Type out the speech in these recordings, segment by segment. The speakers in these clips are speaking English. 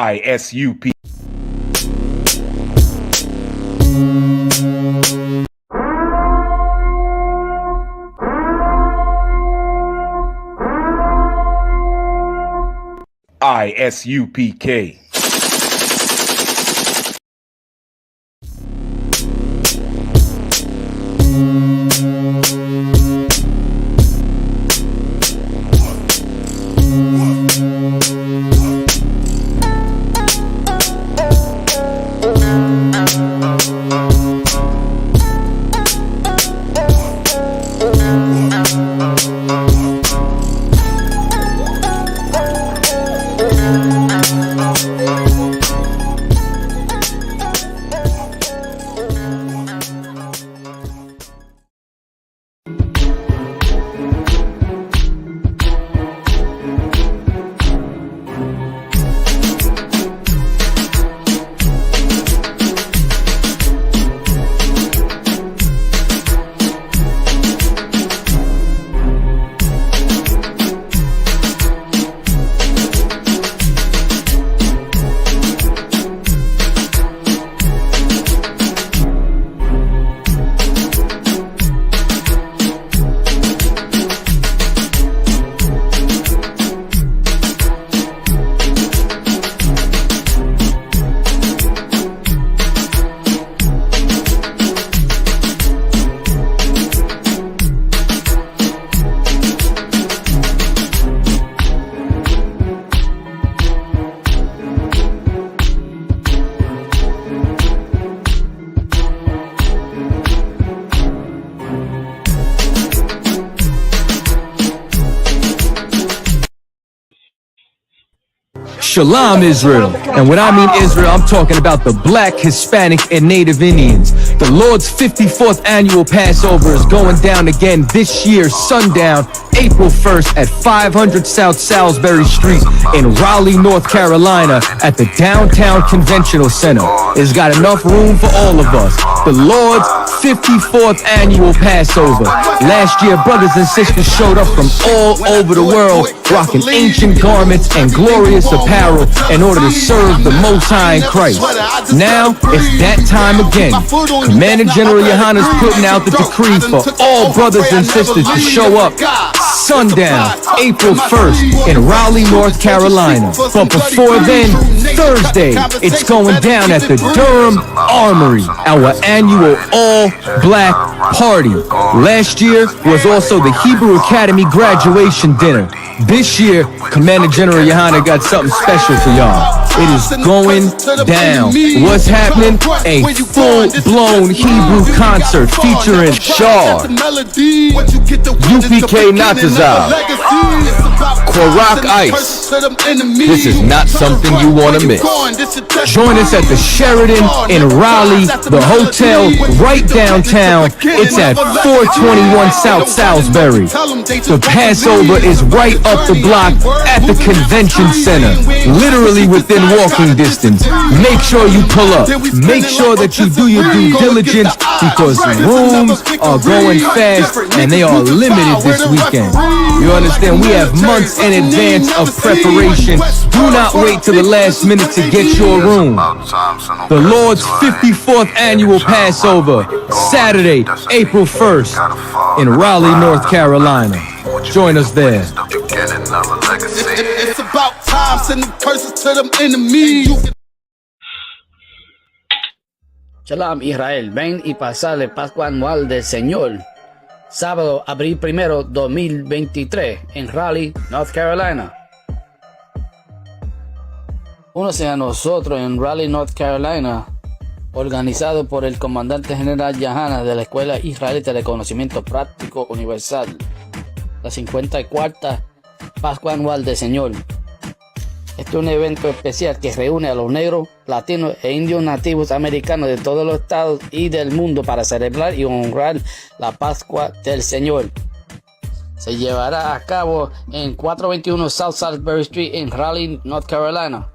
I.S.U.P. I.S.U.P.K. Shalom Israel, and when I mean Israel, I'm talking about the Black, Hispanic, and Native Indians. The Lord's 54th annual Passover is going down again this year, sundown, April 1st at 500 South Salisbury Street in Raleigh, North Carolina at the Downtown Conventional Center. It's got enough room for all of us. The Lord's 54th annual Passover. Last year, brothers and sisters showed up from all over the world, rocking ancient garments and glorious apparel in order to serve the Most High in Christ. Now, it's that time again. Commander General Yohana's putting out the decree for all brothers and sisters to show up sundown, April 1st in Raleigh, North Carolina. But before then, Thursday, it's going down at the Durham Armory, our annual all-black party. Last year was also the Hebrew Academy graduation dinner. This year, Commander General Yohana got something special for y'all. It is going down. What's happening? A full-blown Hebrew concert featuring Shar, U.P.K Latino, Kwarak Ice. This is not something you want to miss. Join us at the Sheridan in Raleigh, the hotel right downtown. It's at 421 South Salisbury. The Passover is right up the block at the convention center, literally within walking distance. Make sure you pull up. Make sure that you do your due diligence because rooms are going fast and they are limited this weekend. You understand? We have months in advance of preparation. Do not wait till the last minute to get your room. The Lord's 54th annual Passover, Saturday, April 1st in Raleigh, North Carolina. Join us there. It's about time, sending curses to them enemies. Shalom Israel, ven y pasale Pascua anual del Señor. Sábado, abril 1, 2023, en Raleigh, North Carolina. Únase a nosotros en Raleigh, North Carolina, organizado por el comandante general Yohana de la Escuela Israelita de Conocimiento Práctico Universal. La 54ª Pascua Anual del Señor. Este es un evento especial que reúne a los negros, latinos e indios nativos americanos de todos los estados y del mundo para celebrar y honrar la Pascua del Señor. Se llevará a cabo en 421 South Salisbury Street en Raleigh, North Carolina,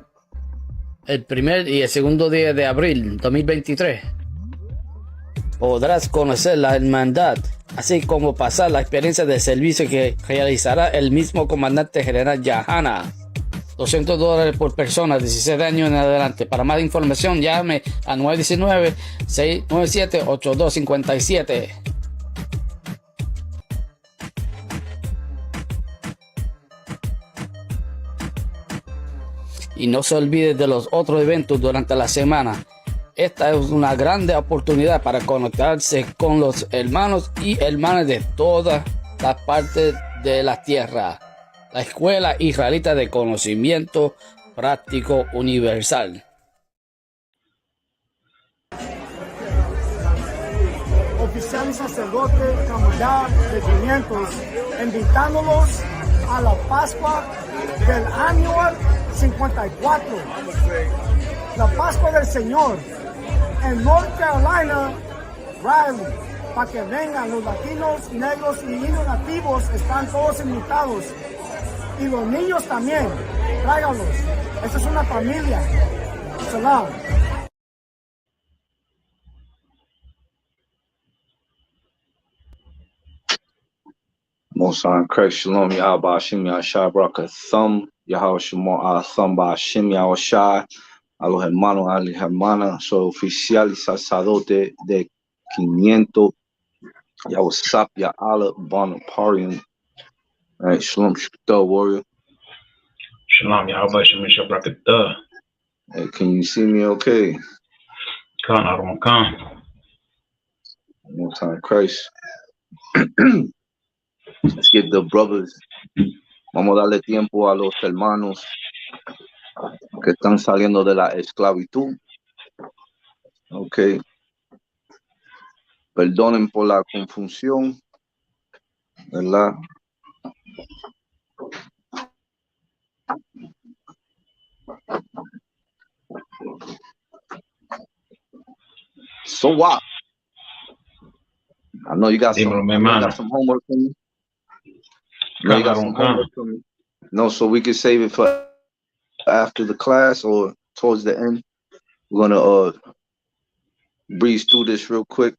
el primer y el segundo día de abril 2023. Podrás conocer la hermandad, así como pasar la experiencia de servicio que realizará el mismo comandante general Yohana. $200 por persona, 16 años en adelante. Para más información, llame a 919-697-8257. Y no se olvide de los otros eventos durante la semana. Esta es una grande oportunidad para conectarse con los hermanos y hermanas de todas las partes de la tierra. La Escuela Israelita de Conocimiento Práctico Universal. Oficial y sacerdote Camarada de 500, invitándolos a la Pascua del año 54, la Pascua del Señor en North Carolina, Raleigh, para que vengan los latinos, negros y indios nativos, están todos invitados, y los niños también, tráiganlos, esta es una familia. Salam. Most on Christ, Shalom, Yahweh, Hashem, Yahshua, Baraka, Thumb, Yahweh, Shemot, Thumb, Hashem, Yahshua, a los hermanos, a las hermanas, soy oficial y sacerdote de 500, I.S.U.P.K Allah, Bonaparian. All right, Shalom, Shukta, warrior. Shalom, Yahweh, Hashem, Yahshua, Baraka. Hey, can you see me okay? Khan, Aron Khan. Most on Christ. Let's get the brothers. Vamos a darle tiempo a los hermanos que están saliendo de la esclavitud. Ok. Perdonen por la confusión, ¿verdad? So what? I know you got some homework for me. No, you got some homework for me. No, so we can save it for after the class or towards the end. We're gonna breeze through this real quick.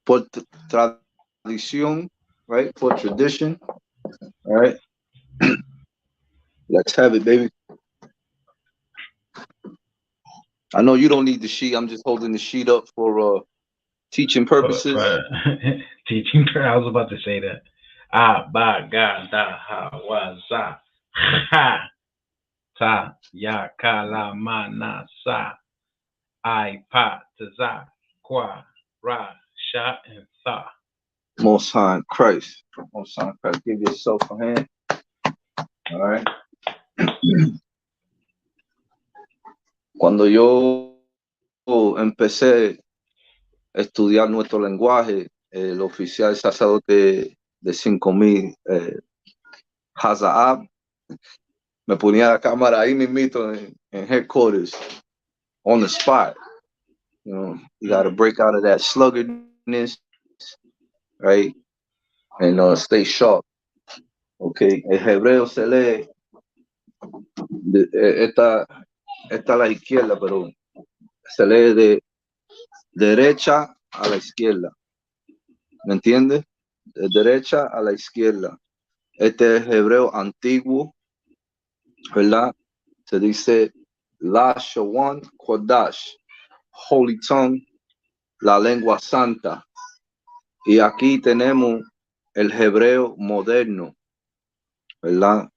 Por tradición, right? For tradition. All right. Let's have it, baby. I know you don't need the sheet. I'm just holding the sheet up for teaching purposes. Teaching. I was about to say that. Ba ga da ha wa za ha ta ya ka la ma na sa I pa ta za kwa ra sha and tha. Most High Christ. Most High Christ. Give yourself a hand. All right. Cuando yo empecé a estudiar nuestro lenguaje, el oficial sacerdote de 5,000, Hazab, me ponía la cámara ahí mismito en headquarters, on the spot. You know, you got to break out of that sluggardness, right? And stay sharp. Okay. El hebreo se lee, esta a la izquierda, pero se lee de derecha a la izquierda. ¿Me entiendes? De derecha a la izquierda. Este es hebreo antiguo, ¿verdad? Se dice Lashawan Qadash, Holy Tongue, la lengua santa. Y aquí tenemos el hebreo moderno, ¿verdad?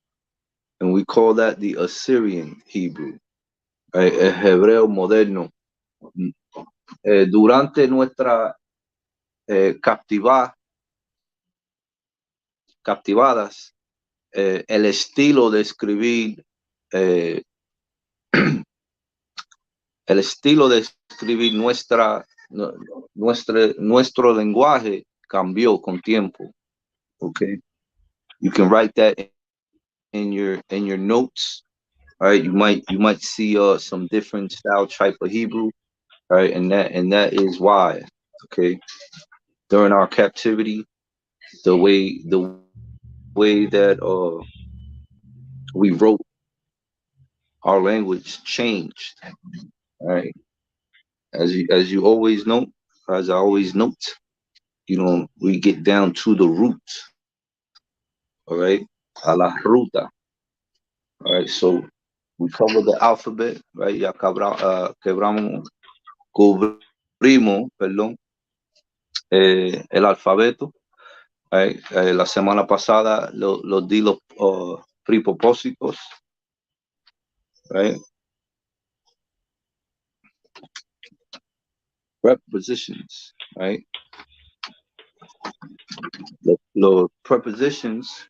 And we call that the Assyrian Hebrew. El hebreo moderno. Durante nuestra captivadas, el estilo de escribir, nuestro lenguaje cambió con tiempo. Okay, you can write that in your notes. All right, you might see some different style type of Hebrew. All right, and that is why. Okay, during our captivity, the way that we wrote our language changed. All right, as you always know, as I always note, you know, we get down to the root. All right, a la ruta. All right, so we covered the alphabet, right? Ya cubrimos, perdón, el alfabeto. Right? La semana pasada los di los prepropósitos, right? Prepositions, right? Los prepositions.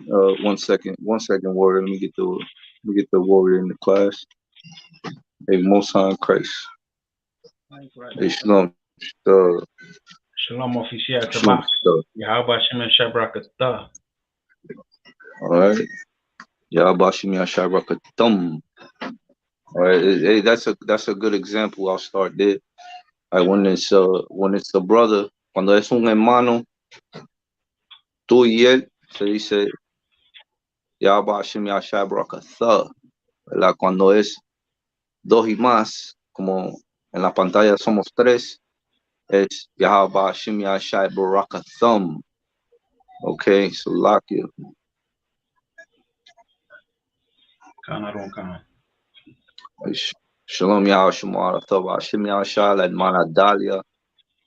One second, warrior. Let me get the warrior in the class. Hey, Most High in Christ. Hey, Shalom. Shalom oficial Shalom. tabak. Yahweh Shem Shabrakatah. All right. Yahbashim Yasharakatum. All right. Hey, that's a good example. I'll start there. All right, when it's a brother, cuando es un hermano, tú y él, se dice Yahbashim Yasharakathah. ¿Verdad? Cuando es dos y más, como en la pantalla somos tres, es Yahbashim Yasharakathum. Okay, so lock you. Shalom Yahshua Shim Yahshua, la hermana Dalia,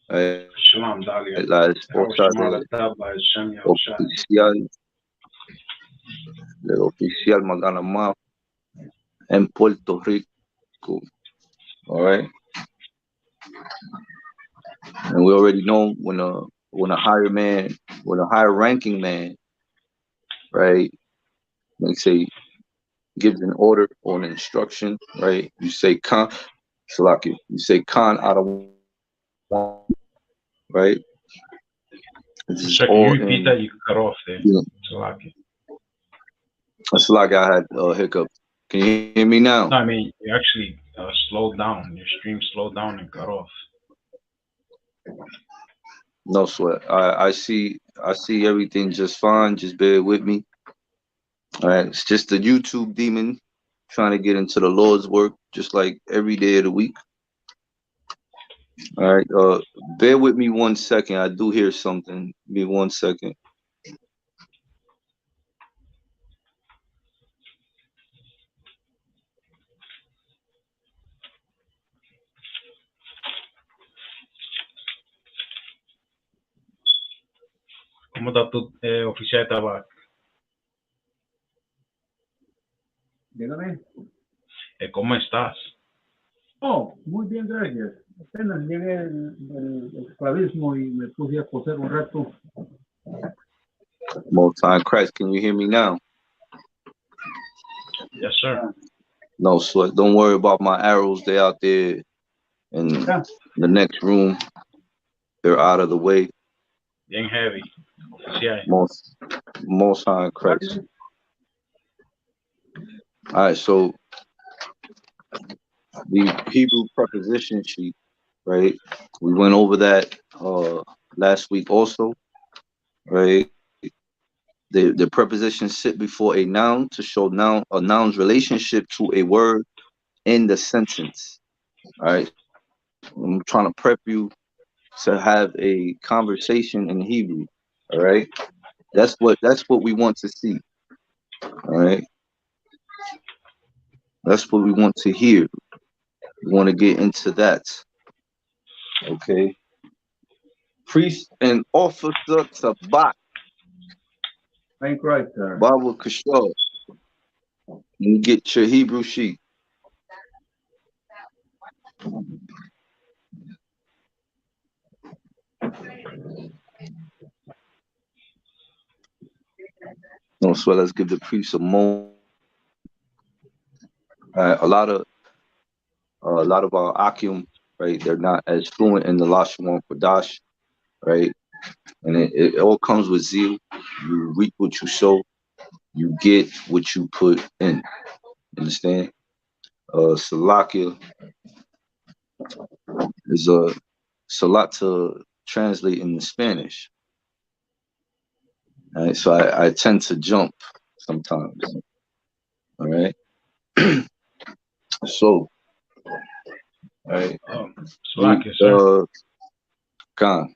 Shalom Dalia. la esposa del oficial Maganamá en Puerto Rico. All right, and we already know when a higher ranking man, right, like say gives an order or an instruction, right? You say Khan, Salaki. You say Khan out of one, right? So can you repeat that? You cut off there. Yeah. Salaki. It's like I had a hiccup. Can you hear me now? No, I mean you actually slowed down. Your stream slowed down and cut off. No sweat. I see everything just fine. Just bear with me. All right, it's just the YouTube demon trying to get into the Lord's work, just like every day of the week. All right, bear with me 1 second. I do hear something. Give me 1 second. ¿Cómo está tu oficial tabak? Dígame. ¿Cómo estás? Oh, muy bien, gracias. Apenas llegué del esclavismo y me puse a coser un rato. Most High Christ, can you hear me now? Yes, sir. No sweat. Don't worry about my arrows. They're out there in the next room. They're out of the way. Bien heavy. Oficial. Most High Christ. All right, so the Hebrew preposition sheet, right? We went over that last week also, right? The prepositions sit before a noun to show a noun's relationship to a word in the sentence. All right. I'm trying to prep you to have a conversation in Hebrew. All right. That's what we want to see. All right. That's what we want to hear. We want to get into that. Okay. Priest and officer Tabak. Thank right, sir. Baba Kishore. You get your Hebrew sheet. No, so let's give the priest a moment. A lot of our Akim, right? They're not as fluent in the Lashawan Qadash, right? And it all comes with zeal. You reap what you sow. You get what you put in. Understand? Salakia is it's a lot to translate into Spanish. All right, so I tend to jump sometimes. All right. So, all right. Salakia, sir. Khan.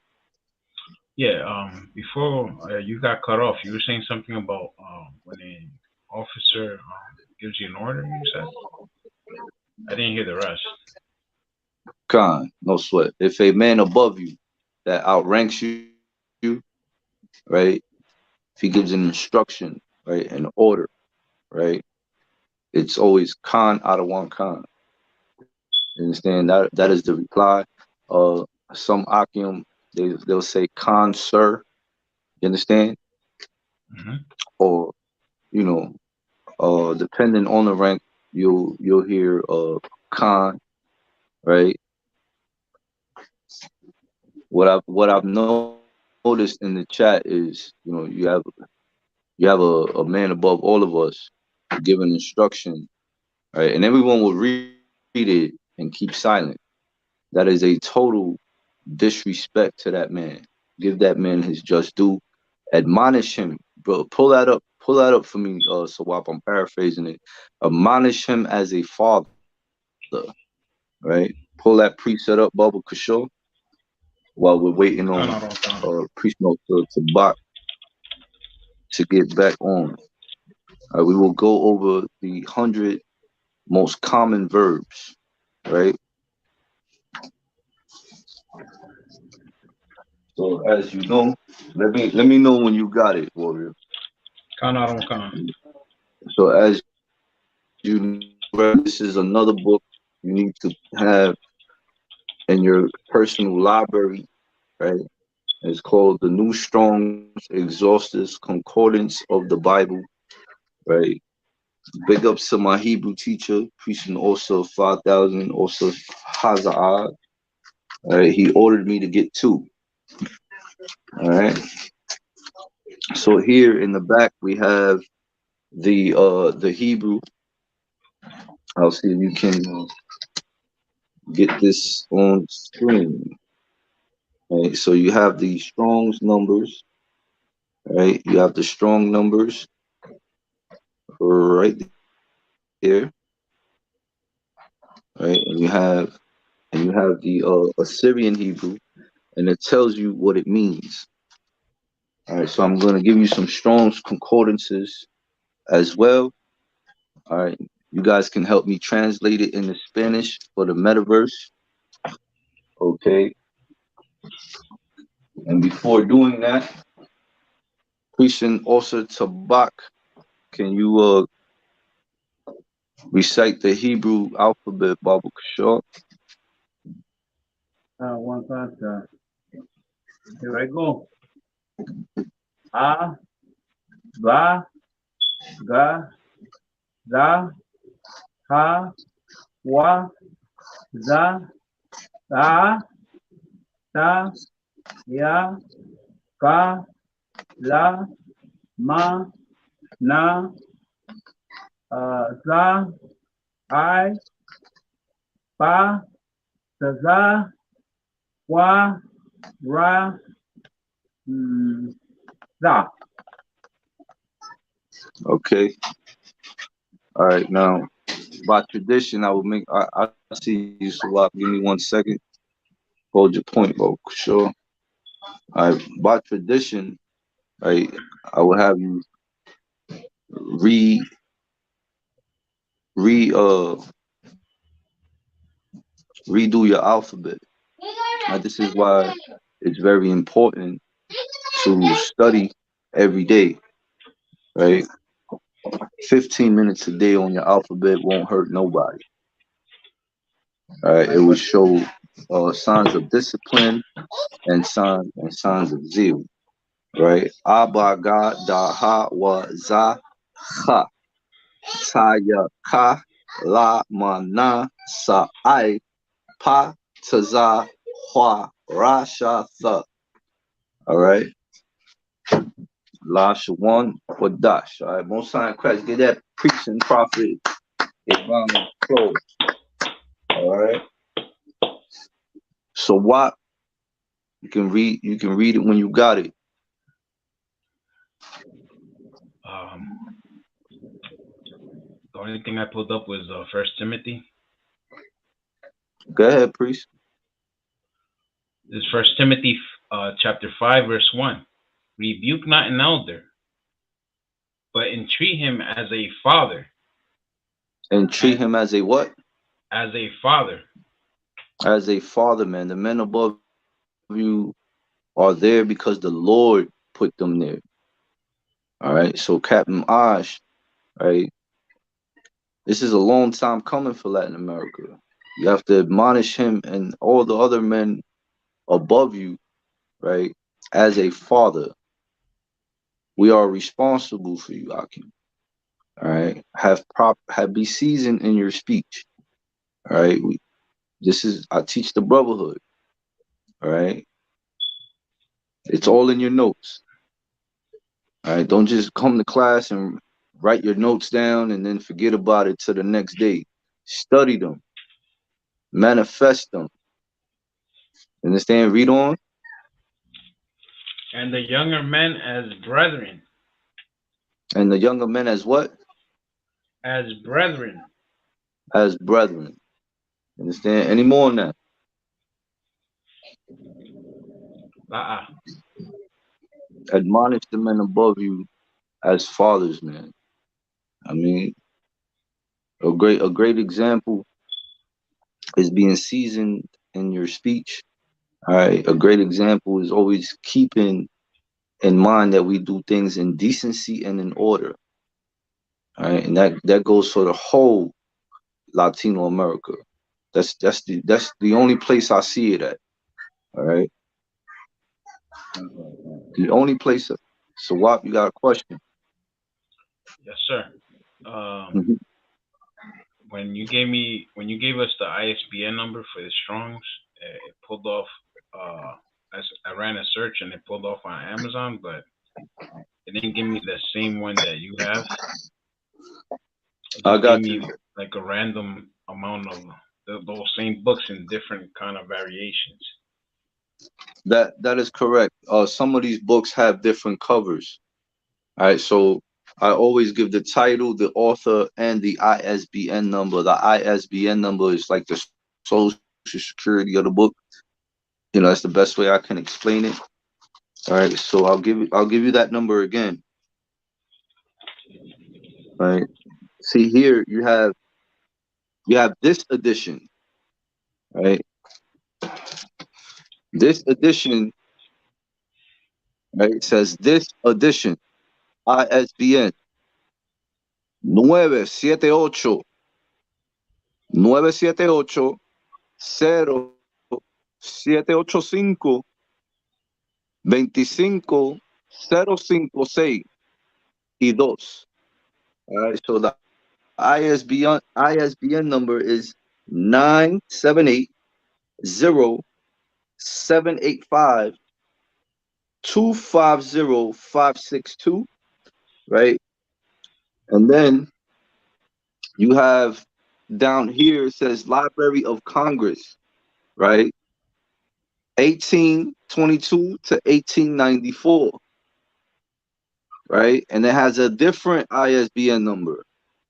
Yeah, before you got cut off, you were saying something about when officer gives you an order, you said? I didn't hear the rest. Khan, no sweat. If a man above you that outranks you, right? If he gives an instruction, right, an order, right, it's always Khan out of one Khan. You understand? That is the reply. Some Akim, they'll say Khan, sir. You understand? Mm-hmm. Or, you know, depending on the rank, you'll hear Khan, right? What I've noticed in the chat is, you know, you have a man above all of us giving instruction, right? And everyone will read it and keep silent. That is a total disrespect to that man. Give that man his just due. Admonish him, bro. Pull that up. Pull that up for me, Sawap. I'm paraphrasing it. Admonish him as a father, right? Pull that preset up, Bubba Kishore, while we're waiting on priest note to Bach to get back on. We will go over the 100 most common verbs, right? So as you know, let me know when you got it, warrior. So as you know, this is another book you need to have in your personal library, right? It's called the New Strong's Exhaustive Concordance of the Bible, right? Big ups to my Hebrew teacher, preaching also 5,000, also Haza'ad. All right, he ordered me to get 2. All right. So here in the back we have the Hebrew. I'll see if you can get this on screen. Right. So you have the Strong's numbers. Right. You have the strong numbers right there. Right. And you have the Assyrian Hebrew, and it tells you what it means. All right. So I'm going to give you some Strong's concordances as well. All right. You guys can help me translate it into Spanish for the metaverse. Okay. And before doing that, Christian also Tabak, can you recite the Hebrew alphabet, Baba Kishore? One second. Here I go. A, Ba, Ga, Za, Ha, Wa, Za, Ta, Ta, Ya, Ka, La, Ma, Na, Za, I, Pa, Za, Wa, Ra, Za. Okay. All right. Now, by tradition, I will make. I see you, Swap. Give me 1 second. Hold your point, Baba Kishore. All right. By tradition, right, I will have you re re redo your alphabet. This is why it's very important to study every day, right? 15 minutes a day on your alphabet won't hurt nobody. All right, it will show signs of discipline and signs of zeal, right? Abba ga da ha wa za ha ta ya ka la ma na sa I pa ta za hua ra sha tha. All right. Lashawan Qadash. All right, Most High Christ, get that preaching prophet Islamic close. All right. So what you can read it when you got it. The only thing I pulled up was 1 Timothy. Go ahead, priest. This is 1 Timothy chapter 5, verse 1. Rebuke not an elder, but entreat him as a father. And treat him as a what? As a father. As a father, man. The men above you are there because the Lord put them there. All right. So Captain Osh, right? This is a long time coming for Latin America. You have to admonish him and all the other men above you, right? As a father, we are responsible for you, Akim. All right. Have be seasoned in your speech. All right. I teach the brotherhood. All right. It's all in your notes. All right. Don't just come to class and write your notes down and then forget about it till the next day. Study them. Manifest them. Understand? Read on. And the younger men as brethren. And the younger men as what? As brethren. As brethren. Understand? Any more on that? Admonish the men above you as fathers, man. I mean, a great example is being seasoned in your speech. All right. A great example is always keeping in mind that we do things in decency and in order. All right. And that goes for the whole Latino America. That's the only place I see it at. All right. The only place. So, Wap, you got a question? Yes, sir. Mhm. When you gave us the ISBN number for the Strongs, it pulled off. I ran a search and it pulled off on Amazon, but it didn't give me the same one that you have. It I just gave got me you. like a random amount of those same books in different kind of variations. That is correct. Some of these books have different covers. All right, so I always give the title, the author, and the ISBN number. The ISBN number is like the social security of the book. You know, that's the best way I can explain it. All right, so I'll give you that number again. All right. See here, you have this edition. Right. This edition, right, says this edition, ISBN 978 978 0785 25 056 y 2. All right, so the ISBN number is 978 0785 250 562, right? And then you have down here, it says Library of Congress, right? 1822 to 1894, right? And it has a different ISBN number,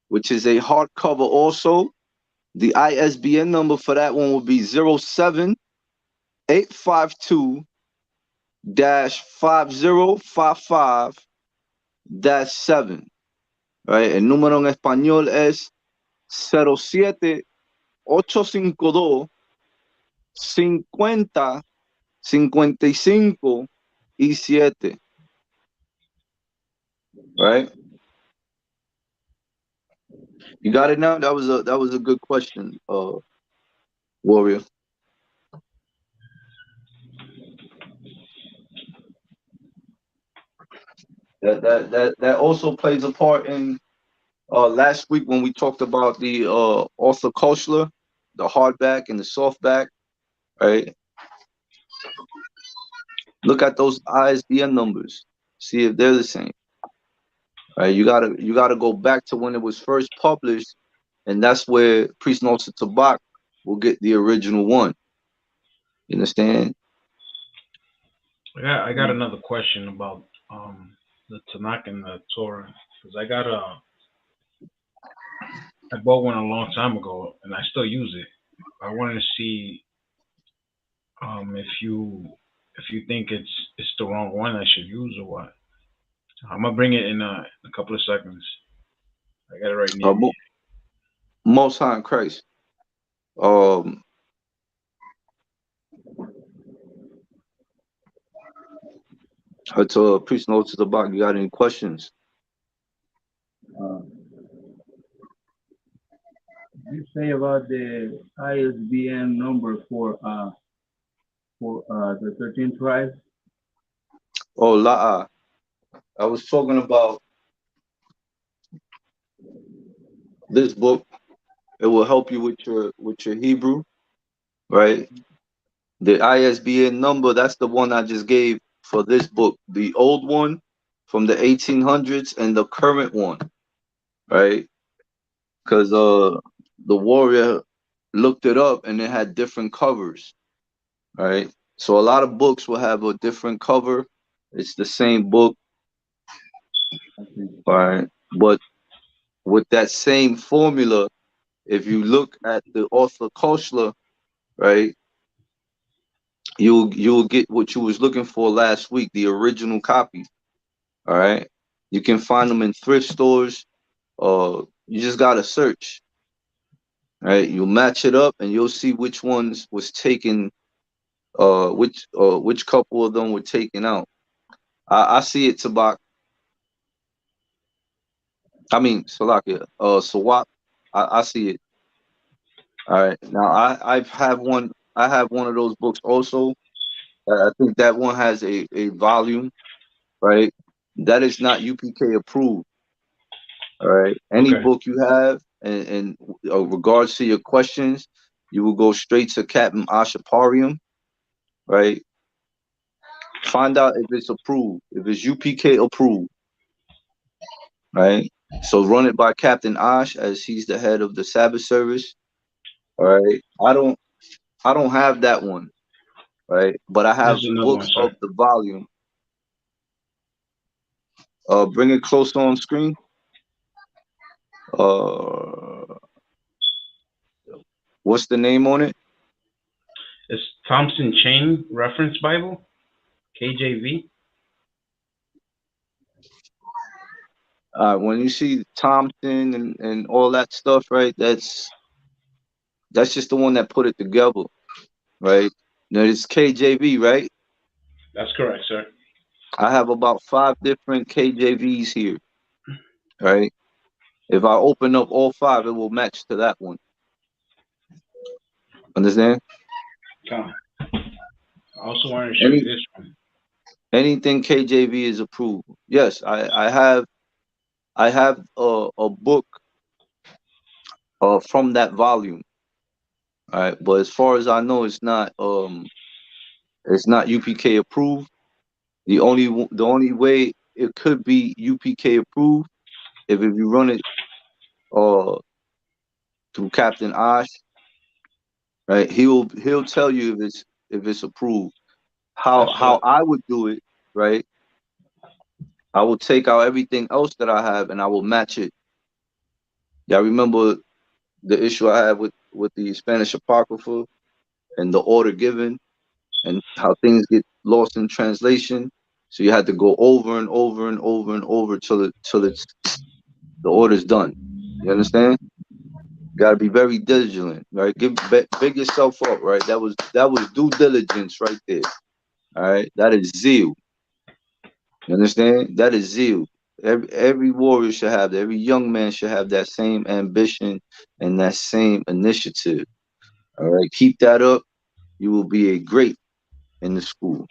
which is a hardcover also. The ISBN number for that one would be 07852 5055 7, right? El número en español es 07852 50 55 y 7, right? You got it now? That was a good question, Warrior. That also plays a part in last week when we talked about the author Koshler, the hardback and the softback, right? Look at those ISBN numbers. See if they're the same. Right? You gotta go back to when it was first published, and that's where Presenta Clase will get the original one. You understand? I got another question about the Tanakh and the Torah because I bought one a long time ago and I still use it. I wanted to see if you think it's the wrong one I should use or what. I'm gonna bring it in a couple of seconds. I got it right near Uh, me. Most High in Christ. To priest note to the box. You got any questions? You say about the ISBN number for the 13 tribes. Oh, La'a. I was talking about this book. It will help you with your Hebrew, right? The ISBN number, that's the one I just gave for this book. The old one from the 1800s and the current one, right? Because the warrior looked it up and it had different covers, right? So a lot of books will have a different cover. It's the same book, right? But with that same formula, if you look at the author Koshla, right, you'll get what you was looking for last week, the original copy. All right. You can find them in thrift stores. You just gotta search. Right. You'll match it up and you'll see which ones was taken, which couple of them were taken out. I see it, Tabak. I mean Salakia. Sawak. I see it. All right. Now I have one of those books also. I think that one has a volume, right? That is not UPK approved. All right. Any Okay. book you have, and regards to your questions, you will go straight to Captain Ashaparium, right? Find out if it's approved, if it's UPK approved, right? So run it by Captain Ash as he's the head of the Sabbath service. All right. I don't have that one, right? But I This have is another one, books sir. of the volume. Bring it close on screen. What's the name on it? It's Thompson Chain Reference Bible, KJV. When you see Thompson and all that stuff, right? That's just the one that put it together, right? Now it's KJV, right? That's correct, sir. I have about 5 different KJVs here, right? If I open up all 5, it will match to that one. Understand? Come. I also want to show you Any this one. anything KJV is approved. Yes, I have a book from that volume. All right, but as far as I know, it's not UPK approved. The only way it could be UPK approved if you run it uh through Captain Osh, right? He'll tell you if it's approved. That's How I would do it, right? I will take out everything else that I have and I will match it. Y'all remember the issue I had with the Spanish Apocrypha and the order given and how things get lost in translation. So you had to go over and over and over and over till it's the order's done. You understand? Got to be very diligent, right? Big yourself up, right? That was due diligence right there. All right, that is zeal. You understand? That is zeal. Every warrior should have that. Every young man should have that same ambition and that same initiative. All right, keep that up. You will be a great in the school.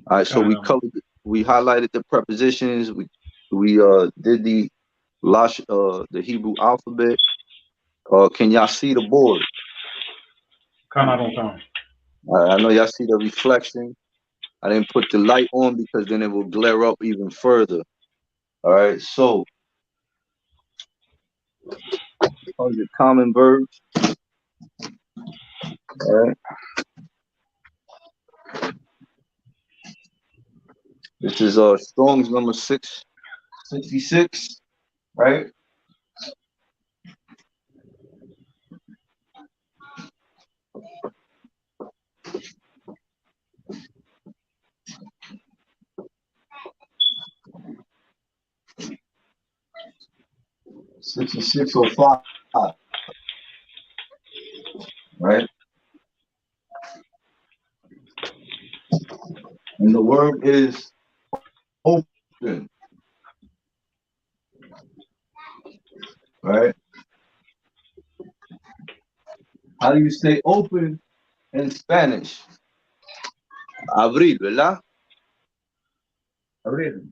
All right, so we highlighted the prepositions. We did the Hebrew alphabet. Can y'all see the board? Come, I don't come. I know y'all see the reflection. I didn't put the light on because then it will glare up even further. All right, so the common verbs. All right, this is Strong's number 666. Right. 6605. Right? And the word is open. Right? How do you say open in Spanish? Abrir, ¿verdad? Abrir.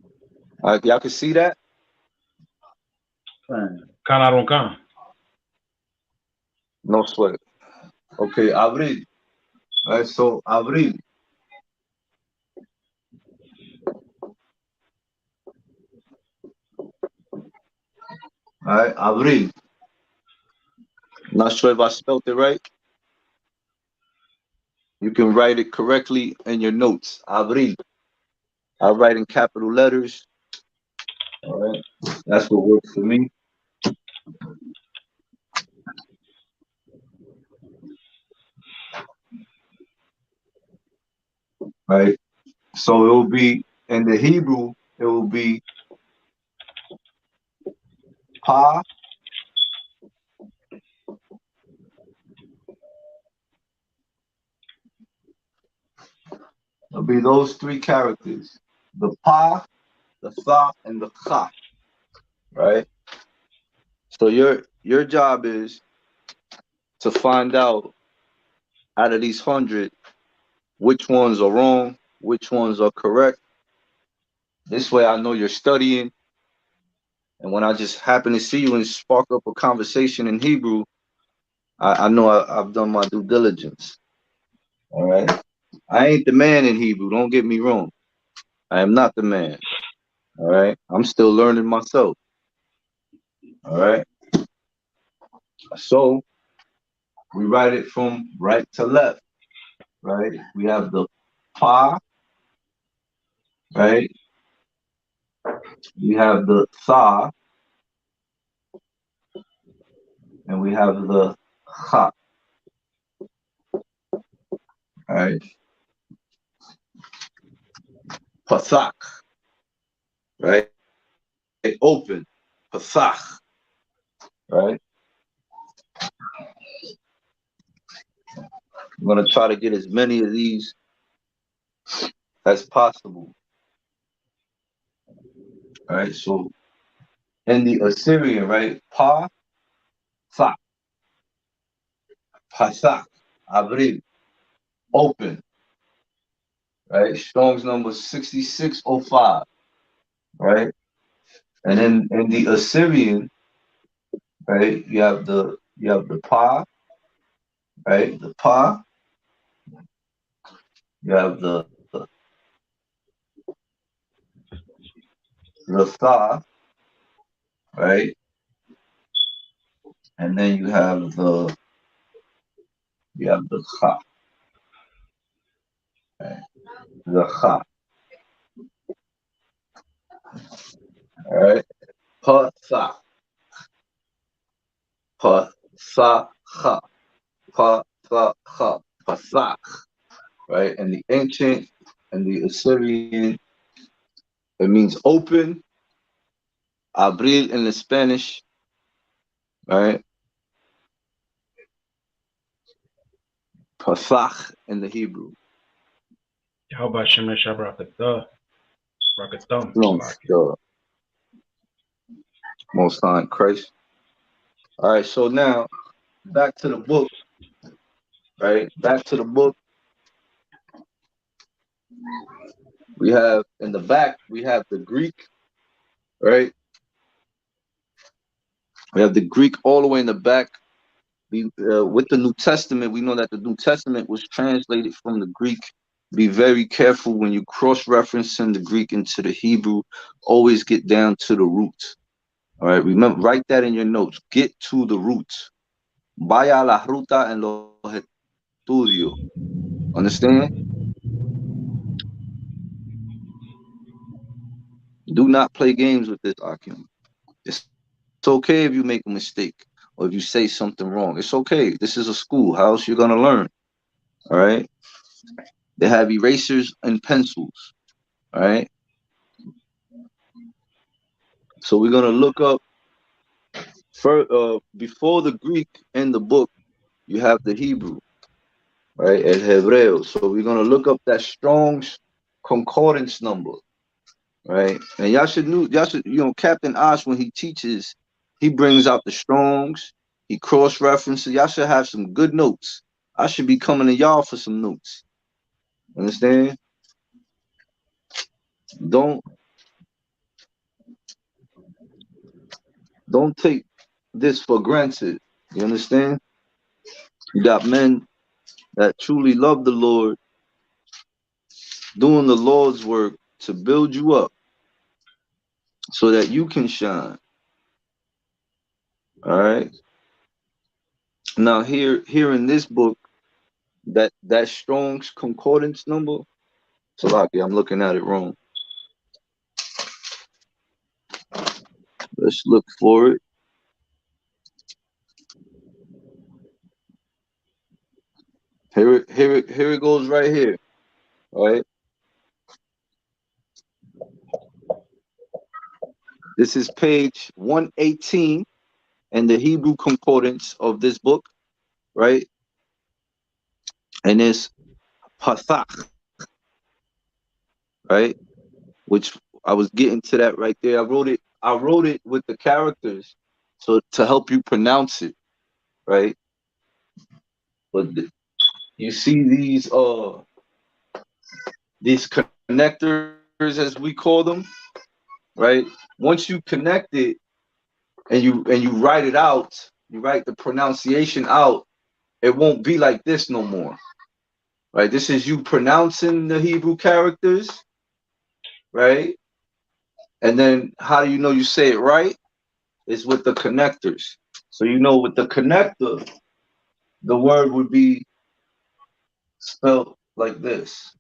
Y'all can see that? Fine. Canaroncan. No sweat. Okay, abrir. Right, so abrir. Alright, abrir. Not sure if I spelled it right. You can write it correctly in your notes. Abrir. I write in capital letters. Alright, that's what works for me. Right, so it will be in the Hebrew, it will be pa. It'll be those three characters: the pa, the tha, and the cha. Right. So your job is to find out of these 100 which ones are wrong, which ones are correct. This way, I know you're studying, and when I just happen to see you and spark up a conversation in Hebrew, I know I've done my due diligence. All right. I ain't the man in Hebrew. Don't get me wrong. I am not the man. All right. I'm still learning myself. All right. So we write it from right to left. Right. We have the pa. Right. We have the tha. And we have the cha. All right. Pasak. Right. Open. Pasak. Right. I'm going to try to get as many of these as possible. All right. So in the Assyrian, right? Pa, sa, pasak, abril, open. Right. Strong's number 6605. Right. And then in the Assyrian, right, you have the pa, right? The pa. You have the tha, right? And then you have the cha, right? The cha, all right? Pa sa, pa sa cha, pa sa cha, pasak, right? And the ancient and the Assyrian, it means open. Abril in the Spanish, right? Pasach in the Hebrew. How about Shemesh Abrakatah? Rakatham. No, Most High in Christ. All right, so now back to the book, right? Back to the book. We have in the back, we have the Greek, right? We have the Greek all the way in the back. With the New Testament, we know that the New Testament was translated from the Greek. Be very careful when you cross-referencing the Greek into the Hebrew. Always get down to the root. All right, remember, write that in your notes. Get to the root. Vaya a la ruta en los estudios. Understand? Do not play games with this argument. It's okay if you make a mistake or if you say something wrong. It's okay. This is a school. How else you gonna learn? All right. They have erasers and pencils. All right. So we're gonna look up before the Greek in the book, you have the Hebrew, right? El Hebreo. So we're gonna look up that Strong's concordance number, right? And y'all should, Captain Osh, when he teaches, he brings out the Strongs, he cross references. Y'all should have some good notes. I should be coming to y'all for some notes. Understand? Don't take this for granted. You understand? You got men that truly love the Lord, doing the Lord's work to build you up so that you can shine. All right. Now here in this book, that Strong's concordance number, Salaki, I'm looking at it wrong. Let's look for it. Here it goes right here. All right. This is page 118 in the Hebrew concordance of this book, right? And it's Pathach, right? Which I was getting to that right there. I wrote it with the characters so to help you pronounce it, right? But you see these connectors, as we call them, right? Once you connect it and you write it out, you write the pronunciation out, it won't be like this no more. Right? This is you pronouncing the Hebrew characters, right? And then how do you know you say it right? It's with the connectors. So with the connector, the word would be spelled like this.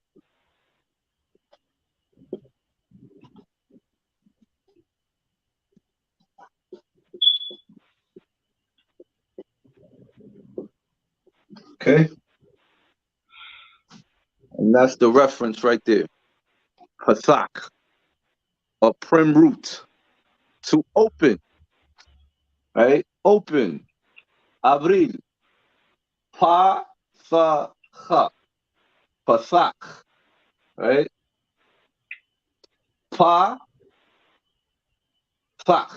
Okay? And that's the reference right there. Pathak, a prim root, to open, right? Open. Abril. Pa, fa, cha. Pathak, right? Pa, thak.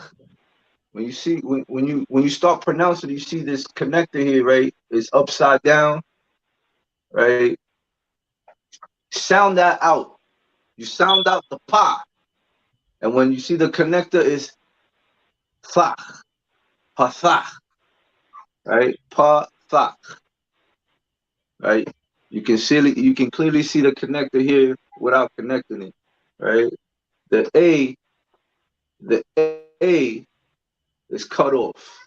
When you see when you start pronouncing, you see this connector here, right? It's upside down, right? Sound that out. You sound out the pa, and when you see the connector is thak, pathak, right? Pa, thak, right? You can clearly see the connector here without connecting it, right? The A is cut off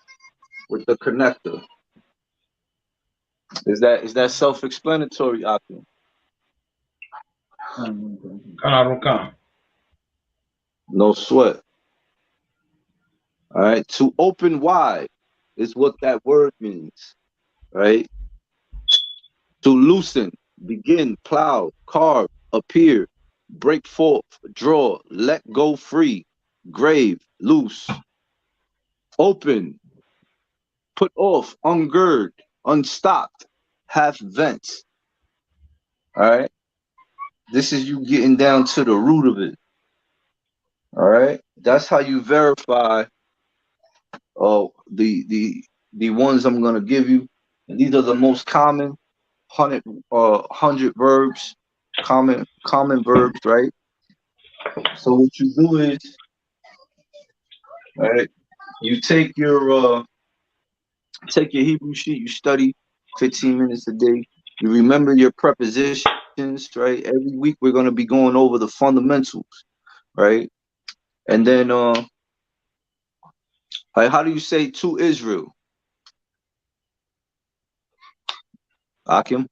with the connector. Is that self-explanatory, Akim? No sweat. All right. To open wide is what that word means, right? To loosen, begin, plow, carve, appear, break forth, draw, let go free, grave, loose, open, put off, ungird, unstopped, have vent. All right. This is you getting down to the root of it. All right. That's how you verify the ones I'm gonna give you. And these are the most common 100 verbs, common verbs, right? So what you do is, right, you take your Hebrew sheet, you study 15 minutes a day. You remember your prepositions, right? Every week we're gonna be going over the fundamentals, right? And then like how do you say to Israel? Akim?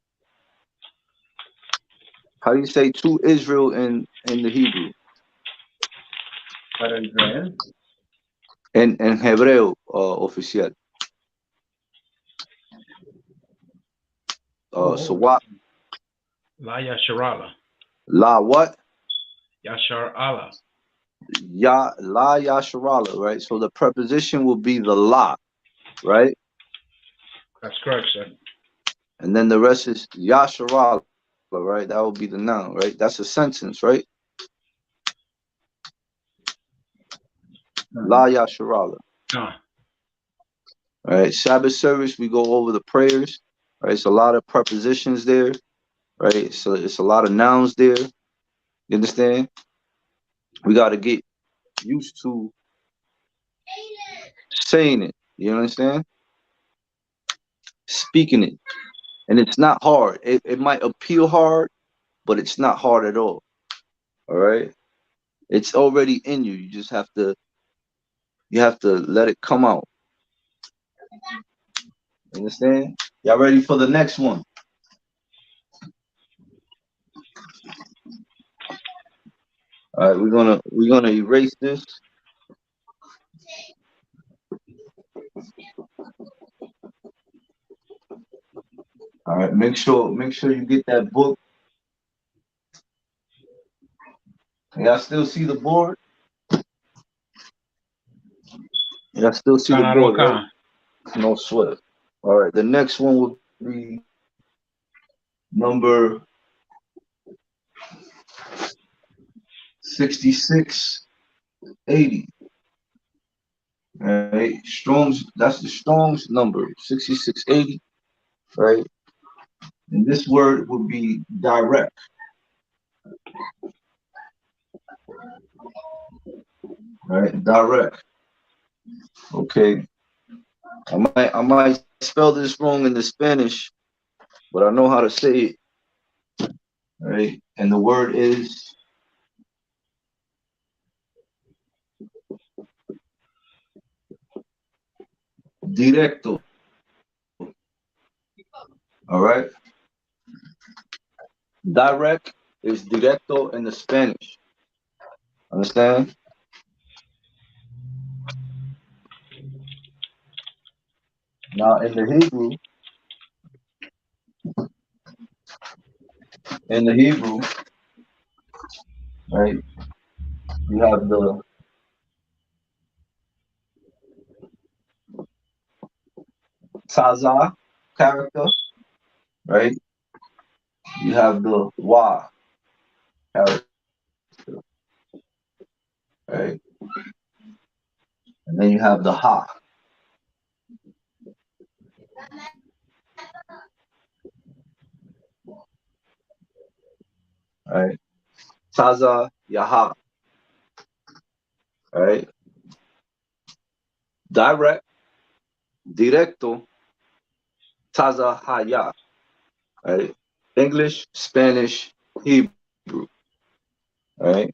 How do you say to Israel in the Hebrew? Para Israel. En hebreo oficial. So what? La Yasharala. La what? Yashar Allah. La Yasharala, right? So the preposition will be the la, right? That's correct, sir. And then the rest is Yasharala, right? That will be the noun, right? That's a sentence, right? La Yasharala. Right? Sabbath service, we go over the prayers, right? It's a lot of prepositions there, right? So it's a lot of nouns there. You understand? We got to get used to saying it. You understand? Speaking it. And it's not hard. It might appear hard, but it's not hard at all. All right? It's already in you. You just have to let it come out. Understand? Y'all ready for the next one? All right, we're gonna erase this. All right, make sure you get that book. Y'all still see the board? Y'all still see the board, right? No sweat. All right, the next one will be number 6680. All right, Strong's, that's the Strong's number, 6680, right? And this word would be direct. Right, direct. Okay. I might spell this wrong in the Spanish, but I know how to say it. Right? And the word is directo. All right. Direct is directo in the Spanish. Understand? Now in the Hebrew, right? You have the Taza character, right? You have the Wa character, right? And then you have the Ha. Right? Taza Yaha. Right? Direct, directo, Taza Haya. Right? English, Spanish, Hebrew. Right?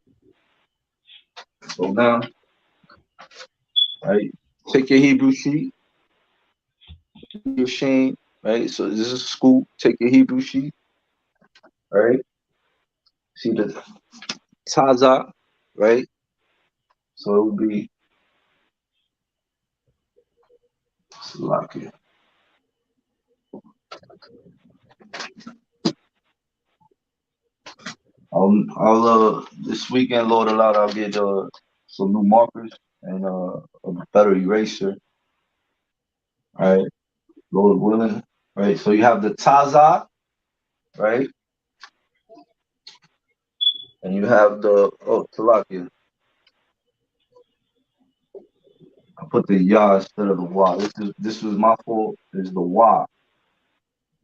So now, right? Take your Hebrew sheet, your Shane, right? So this is school. Take your Hebrew sheet, right? See the Taza, right? So it would be Slovakia. I'll this weekend, Lord allowed, I'll get some new markers and a better eraser. All right, Lord willing. Right. So you have the Taza, right? And you have the Slovakia. I put the ya instead of the wa. This was my fault. Is the wa,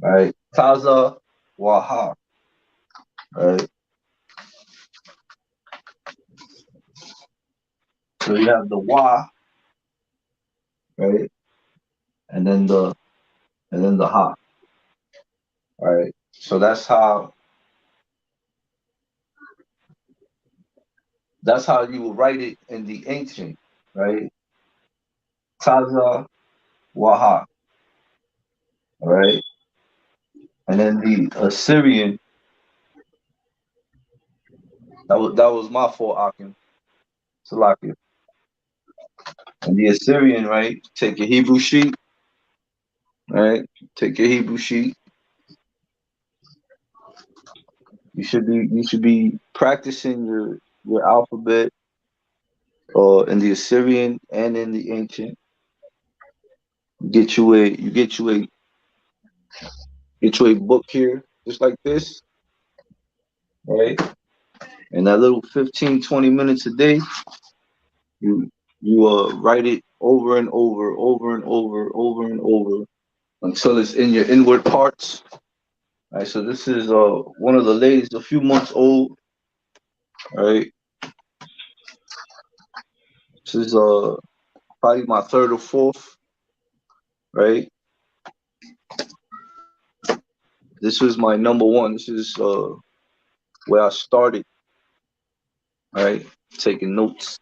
right? Taza waha, right? So you have the wa, right? And then the ha, right? So that's how you would write it in the ancient, right? Taza waha, right? And then the Assyrian, that was my fault, Akim, Salakia. And the Assyrian, right? Take your Hebrew sheet, right? Take your Hebrew sheet. You should be practicing your alphabet, in the Assyrian and in the ancient. Get you a book here, just like this, right? And that little 15, 20 minutes a day, you write it over and over, over and over, over and over until it's in your inward parts. All right, so this is one of the ladies, a few months old, right? This is probably my third or fourth, right? This was my number one. This is where I started, right? Taking notes.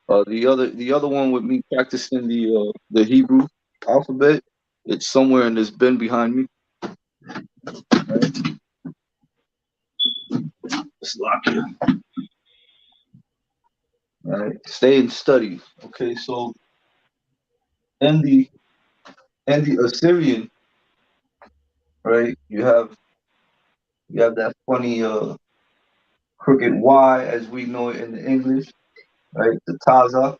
The other one with me practicing the Hebrew alphabet, it's somewhere in this bin behind me. Right? Let's lock it. All right. Stay and study. Okay, so in the Assyrian, right, you have that funny crooked Y as we know it in the English, right? The Taza,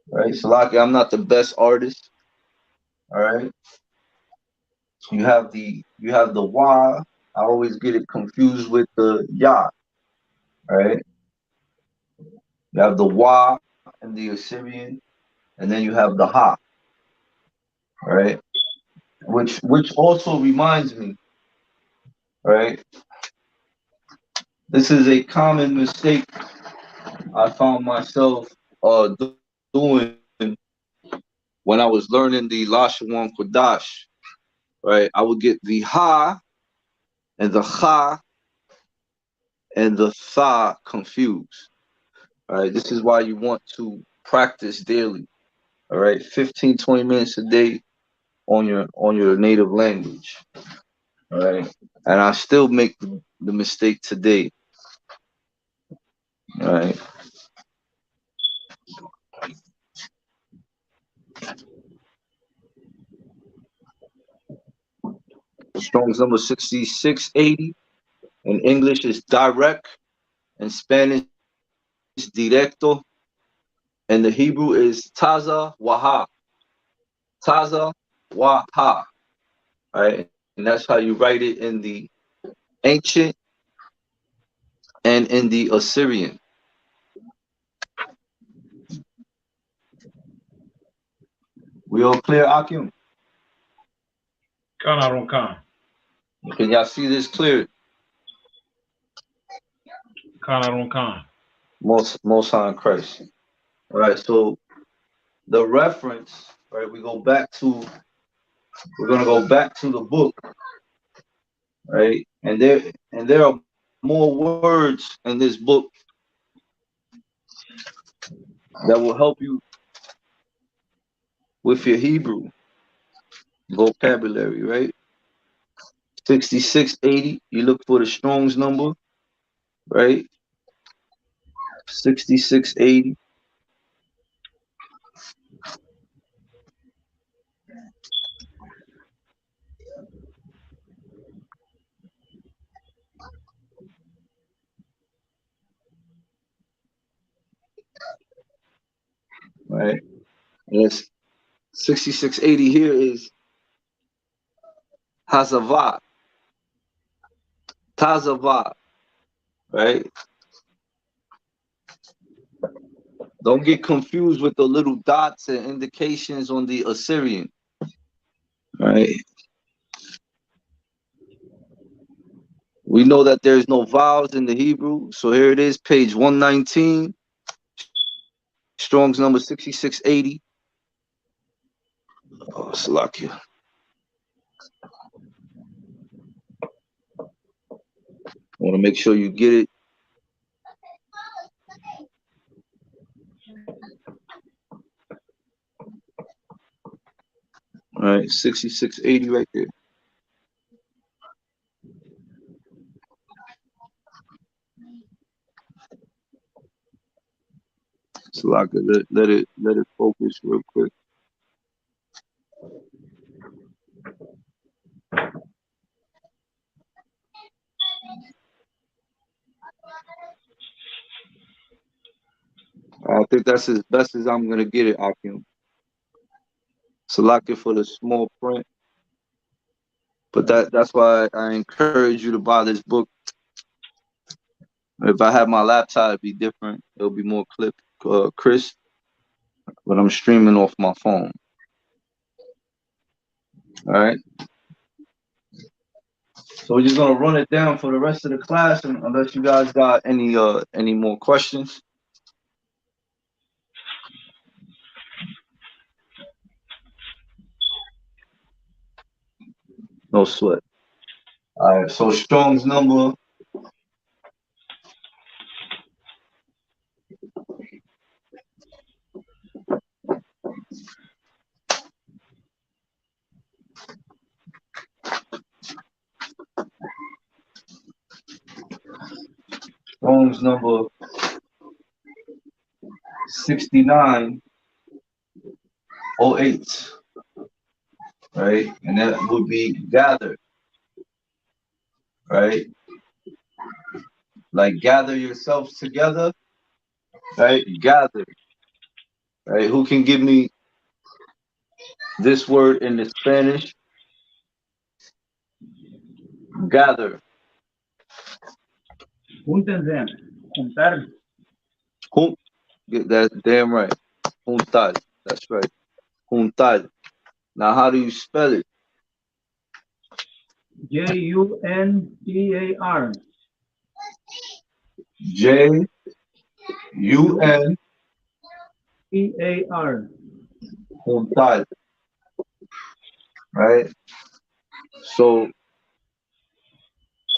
right? Salaki, I'm not the best artist. All right. You have the Y. I always get it confused with the Ya, right? You have the Wa in the Assyrian, and then you have the Ha, right? Which also reminds me, right? This is a common mistake I found myself doing when I was learning the Lashawan Qadash, right? I would get the Ha and the Cha and the Tha confused. All right, this is why you want to practice daily. All right, 15, 20 minutes a day on your native language. All right, and I still make the mistake today. All right, Strong's number 6680. In English is direct, in Spanish directo, and the Hebrew is taza waha. Taza waha. All right, and that's how you write it in the ancient and in the Assyrian. We all clear, Akim? Khan. Can y'all see this clear? Khan. Most High in Christ. All right, so the reference, right? We're gonna go back to the book, right? And there are more words in this book that will help you with your Hebrew vocabulary, right? 6680, you look for the Strong's number, right? 6680. Right? And it's 6680 here is Hazava. Tazava, right? Don't get confused with the little dots and indications on the Assyrian, right? We know that there's no vowels in the Hebrew, so here it is, page 119, Strong's number 6680. Oh, Salakia. I want to make sure you get it. All right, 6680 right there. Salakia, let it focus real quick. I think that's as best as I'm gonna get it, Akim. Select it for the small print. But that's why I encourage you to buy this book. If I had my laptop, it'd be different. It'll be more crisp. But I'm streaming off my phone. All right. So we're just gonna run it down for the rest of the class, and unless you guys got any more questions. No sweat. All right. So Strong's number. Strong's number 6908. Right, and that would be gather. Right, like gather yourselves together. Right, gather. Right, who can give me this word in the Spanish? Gather. Júntense, juntar. That's damn right. Juntar. That's right. Juntar. Now, how do you spell it? Juntar. Juntar. Juntar. Right? So,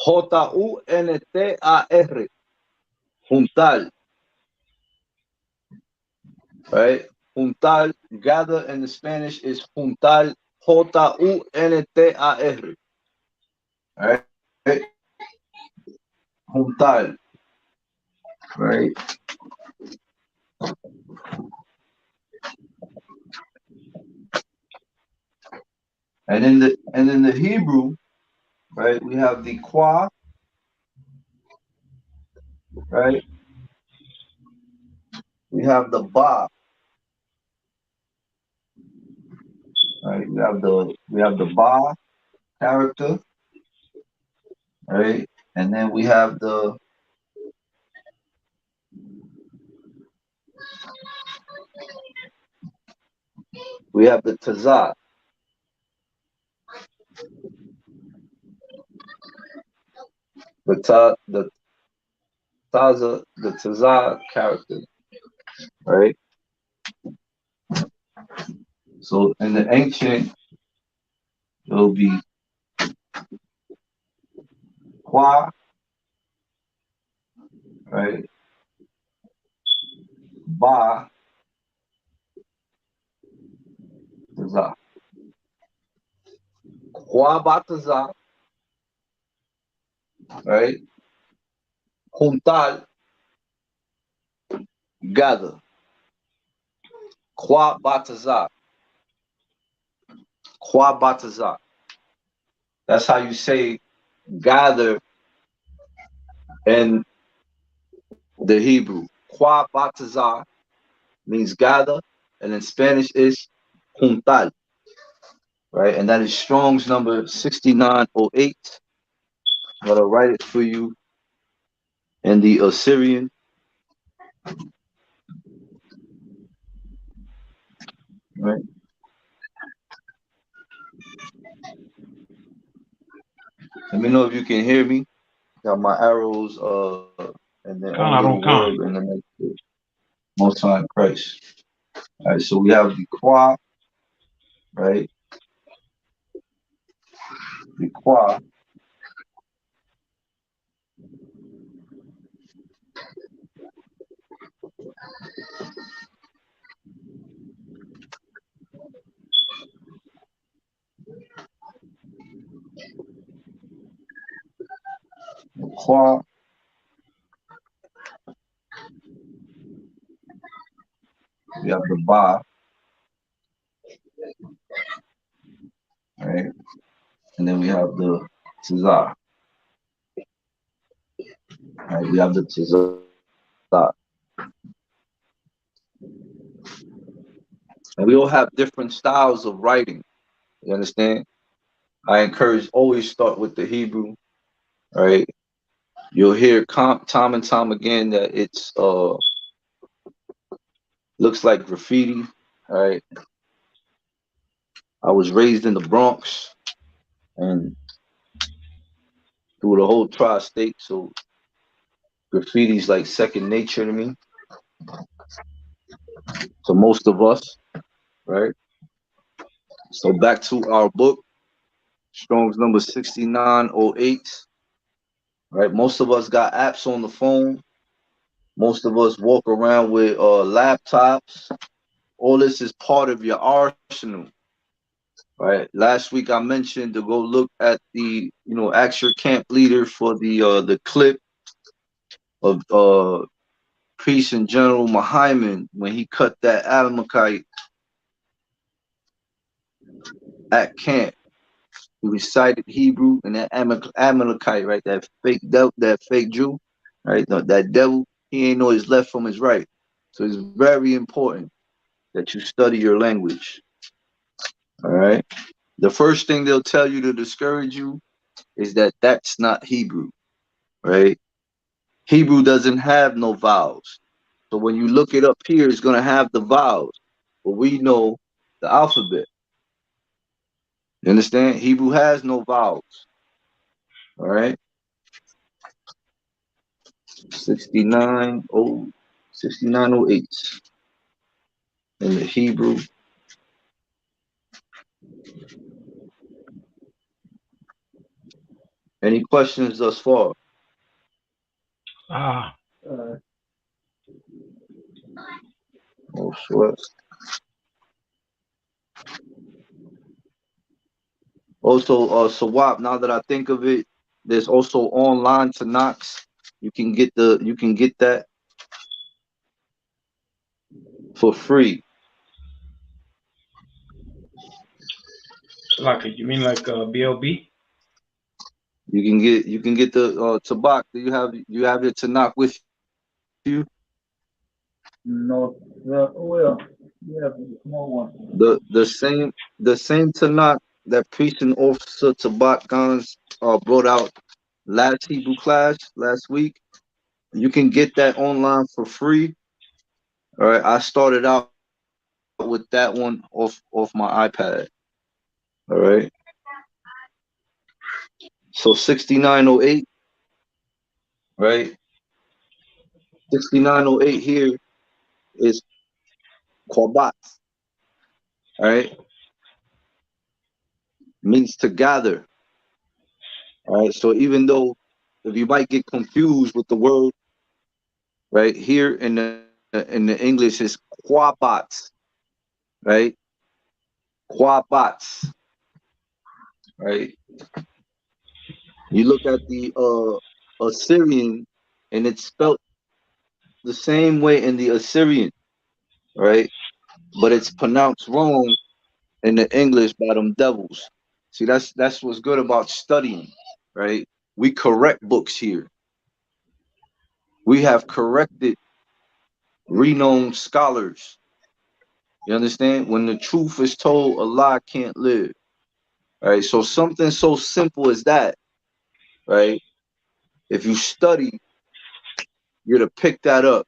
Juntar. Juntar. Right? Juntar, gather in the Spanish is juntar, Juntar. Right? Juntar. Right? And in the Hebrew, right, we have the qua, right? We have the ba. Right? We have the ba character, right? And then we have the tazah. The tazah character, right? So in the ancient, it'll be qua, right? Ba, tazah. Qua ba tazah, right? Juntar, gather. Qua ba tazah. Qua ba tazah. That's how you say gather in the Hebrew. Qua ba tazah means gather, and in Spanish is juntar, right? And that is Strong's number 6908. I'm gonna write it for you in the Assyrian. Right? Let me know if you can hear me. Got my arrows, and then only the word in the next Most High Christ. All right, so we have the qua, right? The qua. Qua. We have the ba, right? And then we have the tazah. Right? We have the tazah. And we all have different styles of writing. You understand? I encourage always start with the Hebrew, right? You'll hear time and time again that it's looks like graffiti, right? I was raised in the Bronx and through the whole tri-state, so graffiti's like second nature to me. To most of us, right? So back to our book, Strong's number 6908, right? Most of us got apps on the phone. Most of us walk around with laptops. All this is part of your arsenal, right? Last week I mentioned to go look at the, ask your camp leader for the clip of Priest and General Muhammad when he cut that Amalekite at camp. He recited Hebrew and that Amalekite, right? That fake devil, that fake Jew, right? No, that devil, he ain't know his left from his right. So it's very important that you study your language. All right. The first thing they'll tell you to discourage you is that that's not Hebrew, right? Hebrew doesn't have no vowels. So when you look it up here, it's going to have the vowels. But we know the alphabet. You understand? Hebrew has no vowels. All right. 6908 in the Hebrew. Any questions thus far? Ah, Oh, sure. Also, Sawab, now that I think of it, there's also online Tanakhs. You can get that for free. like you mean like BLB? You can get the Tabak. Do you have your Tanakh with you? Not well. Yeah, the small one. The same Tanakh that Priest and Officer Tabak Gans brought out last Hebrew class last week. You can get that online for free. All right, I started out with that one off my iPad. All right, so 6908, right? 6908 here is Kwabat. All right, means to gather. All right, so even though if you might get confused with the word, right here in the English is Quabats, right? Quabats, right? You look at the Assyrian, and it's spelled the same way in the Assyrian, right? But it's pronounced wrong in the English by them devils. See, that's what's good about studying, right? We correct books here. We have corrected renowned scholars. You understand? When the truth is told, a lie can't live. Right? So something so simple as that, right? If you study, you'd have picked that up.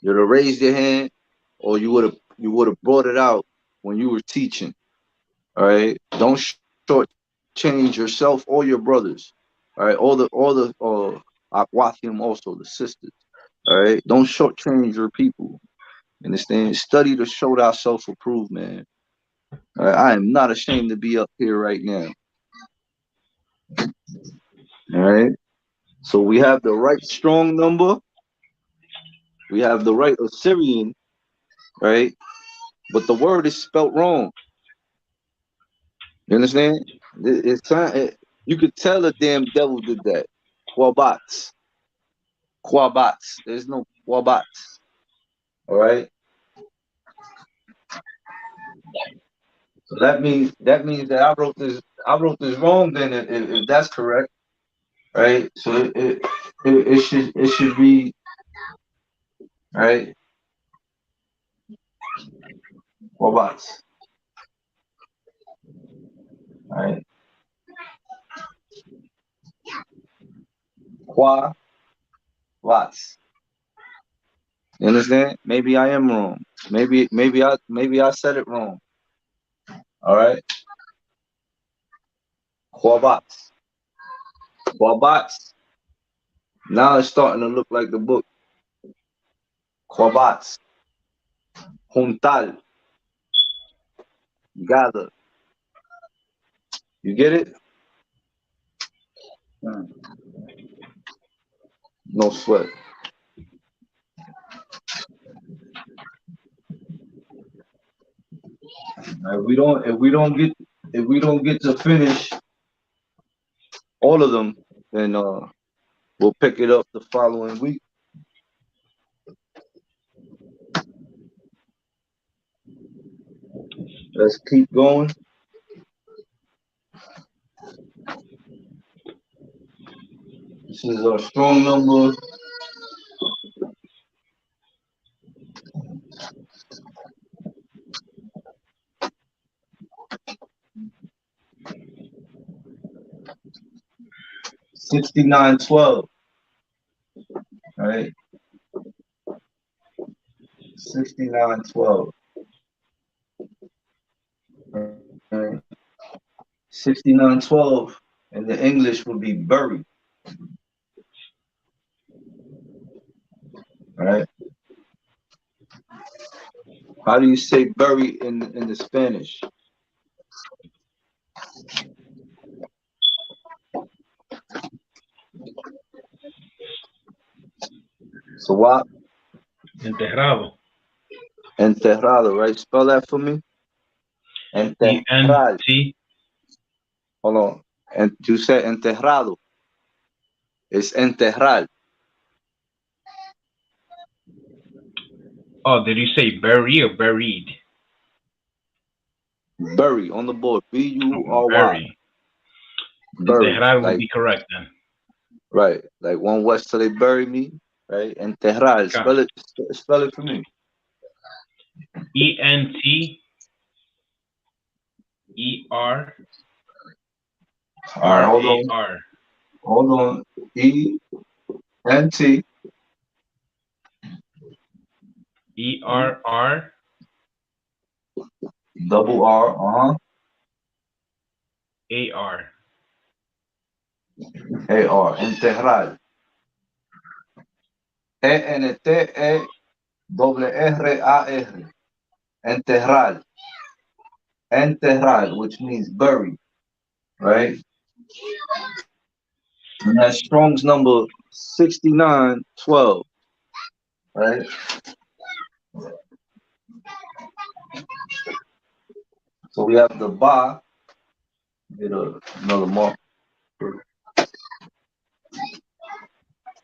You'd have raised your hand, or you would have brought it out when you were teaching. All right. Don't short change yourself or your brothers. All right. All the Akwathium also the sisters. All right. Don't shortchange your people. Understand? Study to show thyself approved, man. All right? I am not ashamed to be up here right now. All right. So we have the right strong number. We have the right Assyrian, right? But the word is spelt wrong. You understand? You could tell a damn devil did that. Quabats. Quabats. There's no Quabats. All right. So that means that I wrote this wrong. Then if that's correct, right? So it should be right. Quabats. Right? Quabats. You understand? Maybe I am wrong. Maybe I said it wrong. All right. Quabats. Quabats. Now it's starting to look like the book. Quabats. Juntal. Gather. You get it? No sweat. If we don't get to finish all of them, then we'll pick it up the following week. Let's keep going. This is our strong number. $69.12. Right? $69.12. Right? $69.12 in the English would be buried. Right? How do you say bury in the Spanish? So what? Enterrado. Enterrado, right? Spell that for me. Enterrar. E-N-T. Hold on. And you said enterrado. It's enterrar. Oh, did you say bury or buried? Bury on the board. B-U-R-Y. Bury. Bury. Enterrar would Like, be correct then. right. Like one West till they bury me. Right? Enterrar. Spell it for me. E-N-T-E-R. All right, hold on. R-A-R. Hold on. E-N-T. E-R-R. Double R. A-R. A-R. Enterrar. E-N-T-E-R-R-A-R. Enterrar. Enterrar, which means bury. Right? And that's Strong's number 6912. Right? So we have the ba. Get another mark.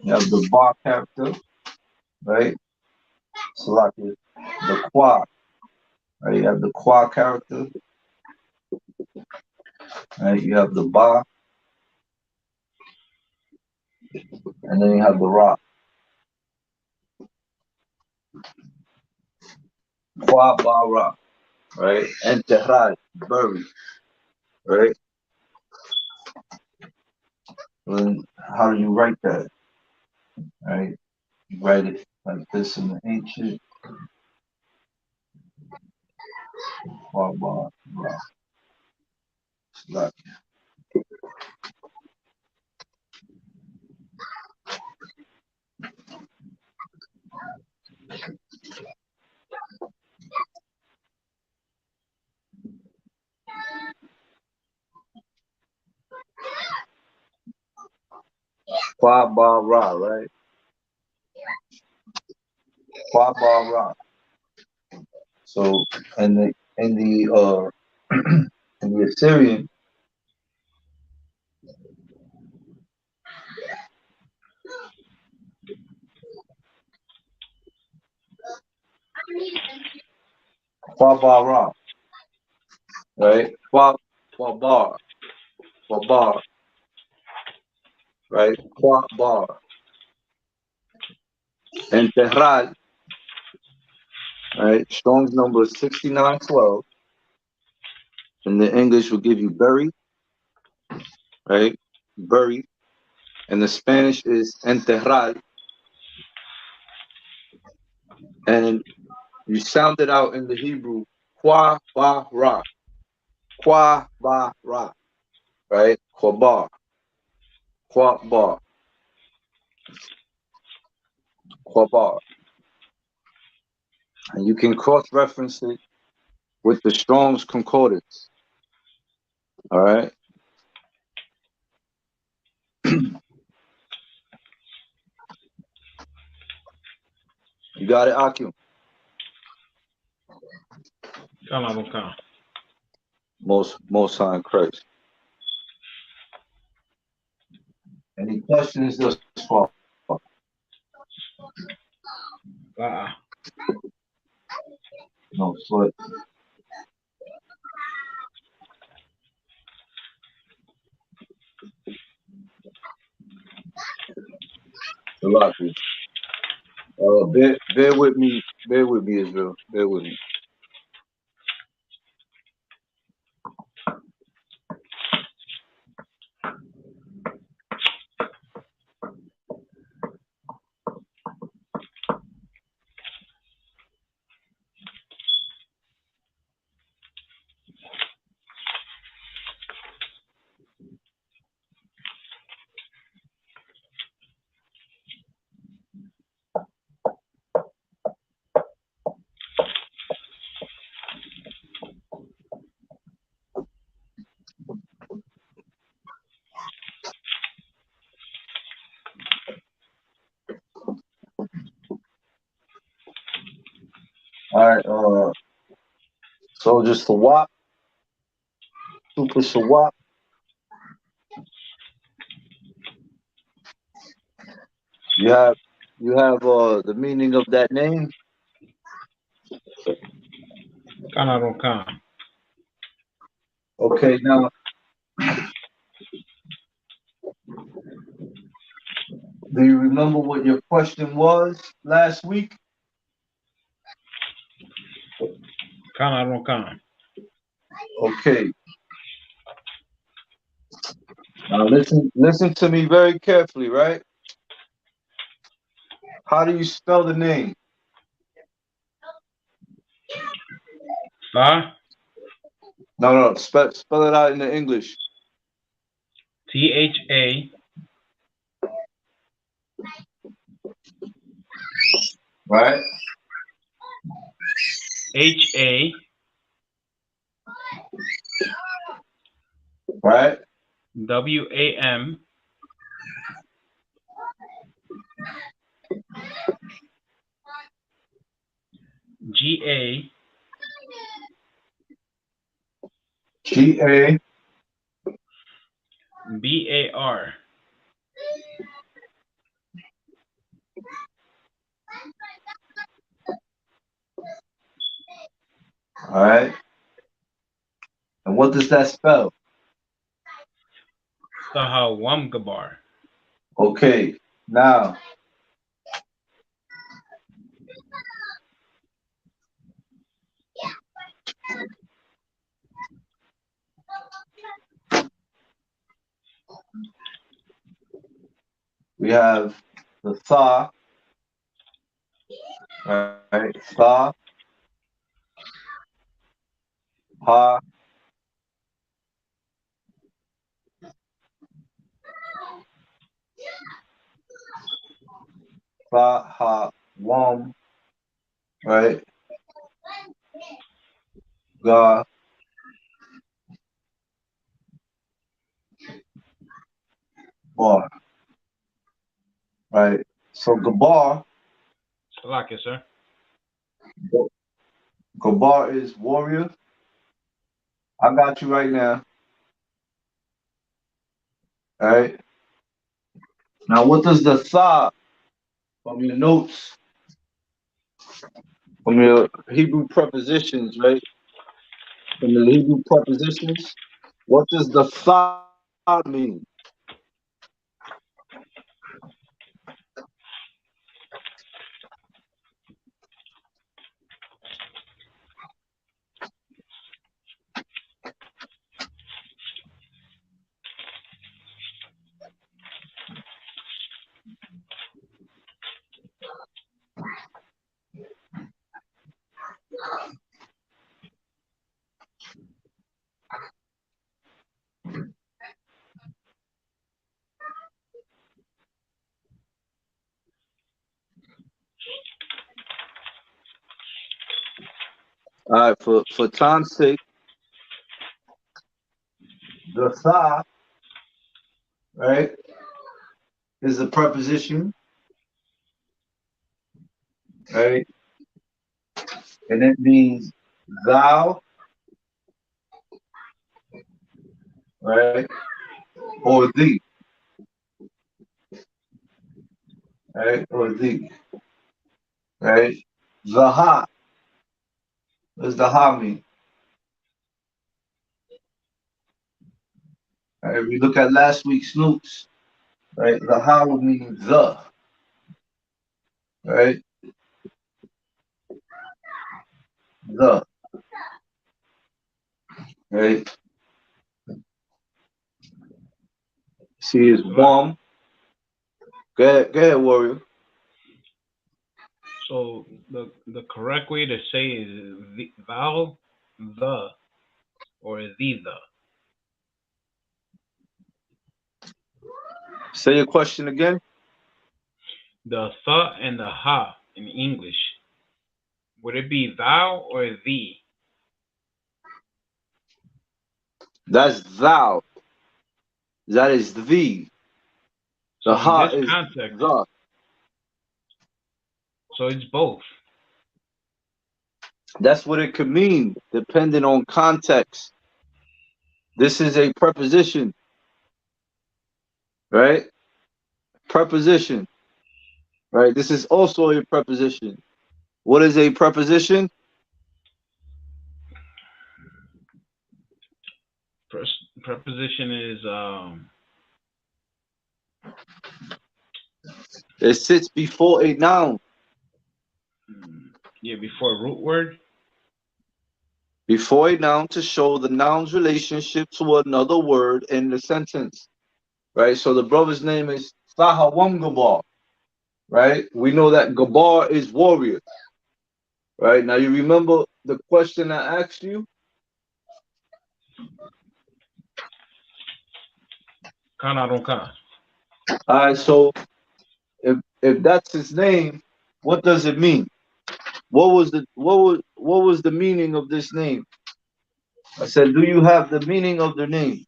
You have the ba character. Right? So like the qua. Right? You have the qua character. Right? You have the ba. And then you have the ra. Qua ba ra. Right? Enterrar, bury. Right? And how do you write that? Right? You write it like this in the ancient. Qua ba ra. Like, Qua ba ra, right? Qua ba ra. So in the in the Assyrian, Qua ba ra, right? Qua bar, right? Qua bar. Enterrar, Right? Strong's number is 6912. And the English will give you bury, right? Bury. And the Spanish is enterrar. And you sound it out in the Hebrew, qua ba ra. Qua ba ra. Right? Qua ba. Qua. And you can cross-reference it with the Strong's Concordance. All right? You got it, Akim? Most High in Christ. Any questions thus far? No sweat. Salaki. Bear with me, Israel. Bear with me. All right, so just the WAP, Super Shawap. You have the meaning of that name. Okay, now do you remember what your question was last week? Okay. Now listen to me very carefully, right? How do you spell the name? No, spell it out in the English. THA. Right? HA. Right? WAM. GA. GA. BAR. All right. And what does that spell? Sahawamgabar. Okay. Now, we have the Tha. Right? Tha. Ha. Tha, ha, wam. Right? Ga. Bar. Right? So Gabar. Like it, sir. Gabar is warrior. I got you right now. All right. Now, what does the Tha from your notes, from your Hebrew prepositions, right? From the Hebrew prepositions, what does the Tha mean? All right, for time's sake, the tha, right, is a preposition, right, and it means thou, right, or thee, right, or thee, right. The ha, what does the ha mean? All right, we look at last week's notes, right. The ha would mean the, right, the, right. See, is bomb. Go ahead, warrior. So the correct way to say is thou, the, or the. Say your question again. The th and the ha in English, would it be thou or thee? That's thou. That is thee. The So in ha this is context, the. so it's both. That's what it could mean, depending on context. This is a preposition, right? Preposition, right? This is also a preposition. What is a preposition? Preposition is It sits before a noun. yeah, before a root word. Before a noun to show the noun's relationship to another word in the sentence, right? So the brother's name is Lashawan Qadash, right? We know that Gabar is warrior, right? Now you remember the question I asked you? Kana don't kana. All right, so if that's his name, what does it mean? What was the meaning of this name? I said, do you have the meaning of the name?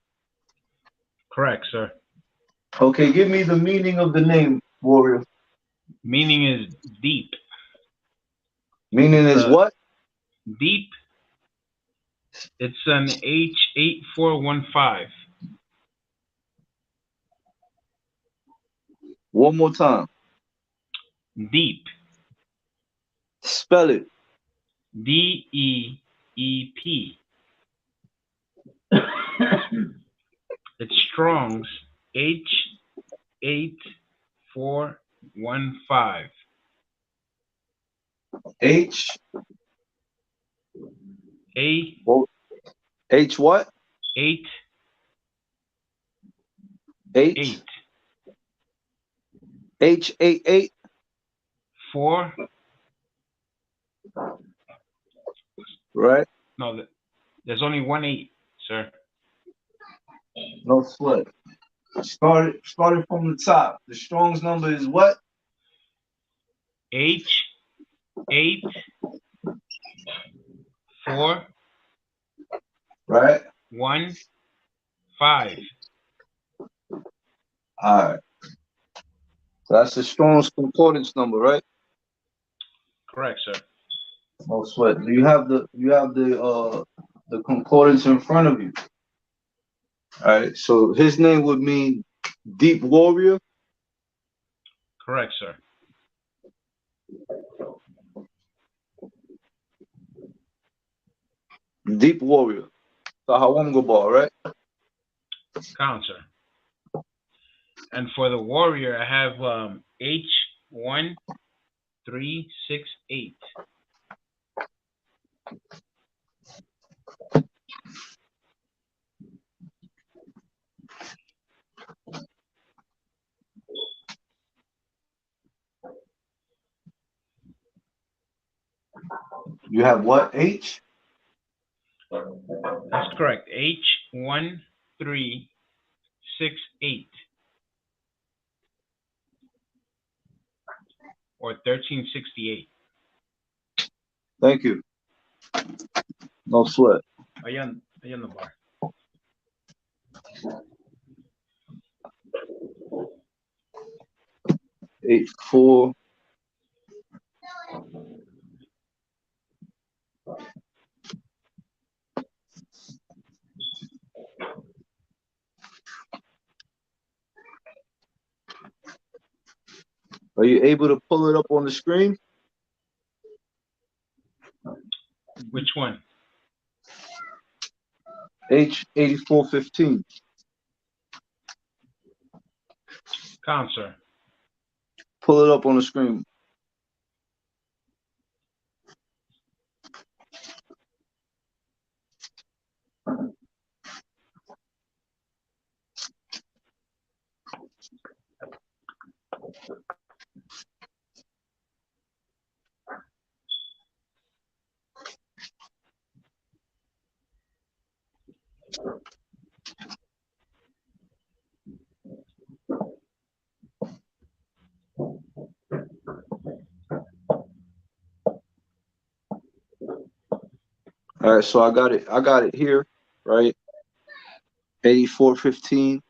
Correct, sir. Okay, give me the meaning of the name, warrior. Meaning is deep. Meaning is what? Deep. It's an H8415. One more time. Deep. Spell it. DEEP. It's Strong's H8415. H. A. H what? 8. 8. 8. H88. 4. Right? No, there's only one 8, sir. No sweat. Started from the top. The Strong's number is what? H8 4 Right? 1 5. All right. So that's the Strong's concordance number, right? Correct, sir. No sweat. Do you have the concordance in front of you? All right. So his name would mean deep warrior. Correct, sir. Deep warrior. Lashawan Qadash, right? Count, sir. And for the warrior, I have H1368. You have what? H? That's correct. H1368. Or 1368. Thank you. No sweat. Allá en the bar. Eight, 4. Are you able to pull it up on the screen? Which one? H8415. Concert. Pull it up on the screen. All right, so I got it here, right? 8415.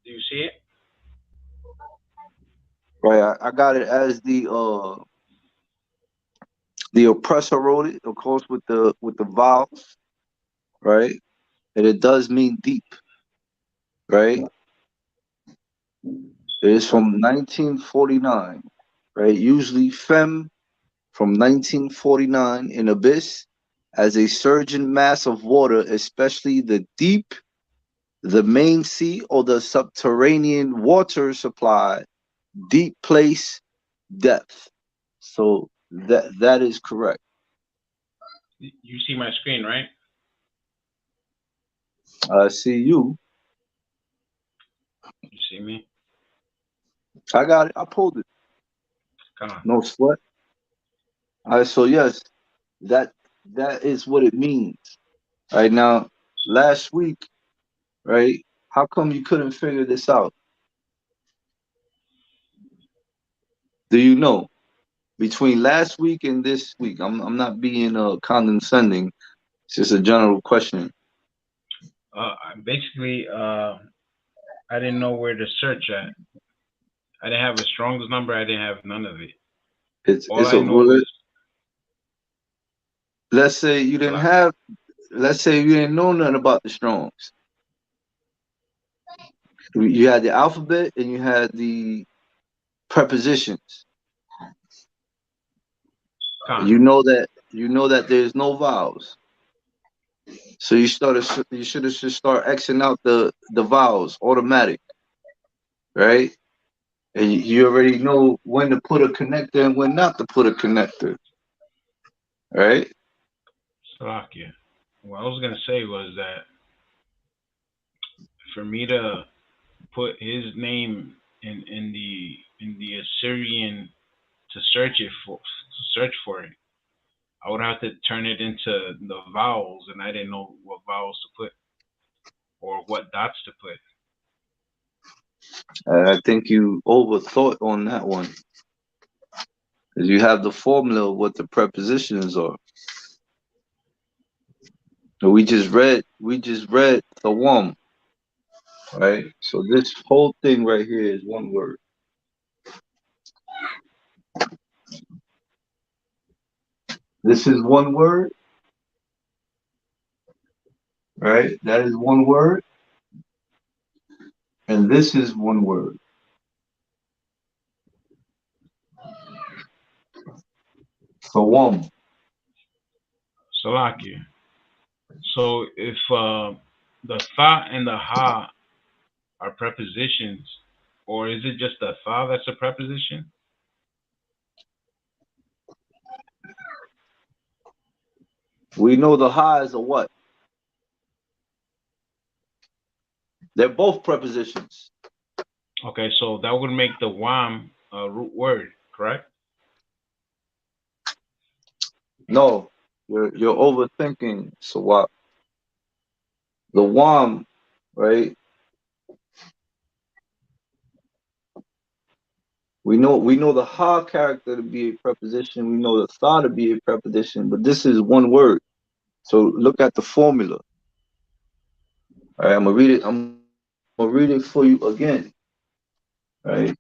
Do you see it? Right, I got it as the oppressor wrote it, of course, with the vowels, right? And it does mean deep, right? It is from 1949, right? Usually fem from 1949 in abyss as a surging mass of water, especially the deep, the main sea, or the subterranean water supply, deep place, depth. So that is correct. You see my screen, right? I see you. You see me? I got it. I pulled it. Come on. No sweat. All right. So yes, that is what it means. Right now, last week, right? How come you couldn't figure this out? Do you know? Between last week and this week, I'm not being condescending. It's just a general question. Basically, I didn't know where to search at. I didn't have a Strong's number. I didn't have none of it. All It's I a know was. let's say you didn't have. Let's say you didn't know nothing about the Strongs. You had the alphabet and you had the prepositions. You know that there's no vowels. So you should have just start Xing out the vowels automatic, right? And you already know when to put a connector and when not to put a connector, right? Slovakia. What I was gonna say was that for me to put his name in the Assyrian to search for it, I would have to turn it into the vowels, and I didn't know what vowels to put or what dots to put. I think you overthought on that one. Because you have the formula of what the prepositions are. So we just read the one, right? So this whole thing right here is one word. This is one word, right? That is one word. And this is one word. So one. Slovakia. So if the tha and the ha are prepositions, or is it just the tha that's a preposition? We know the ha is a what? They're both prepositions. Okay, so that would make the wam a root word, correct? No, you're overthinking. So what? The wam, right? We know the ha character to be a preposition. We know the tha to be a preposition, but this is one word. So look at the formula. All right, I'm gonna read it. I'm gonna read it for you again. All right.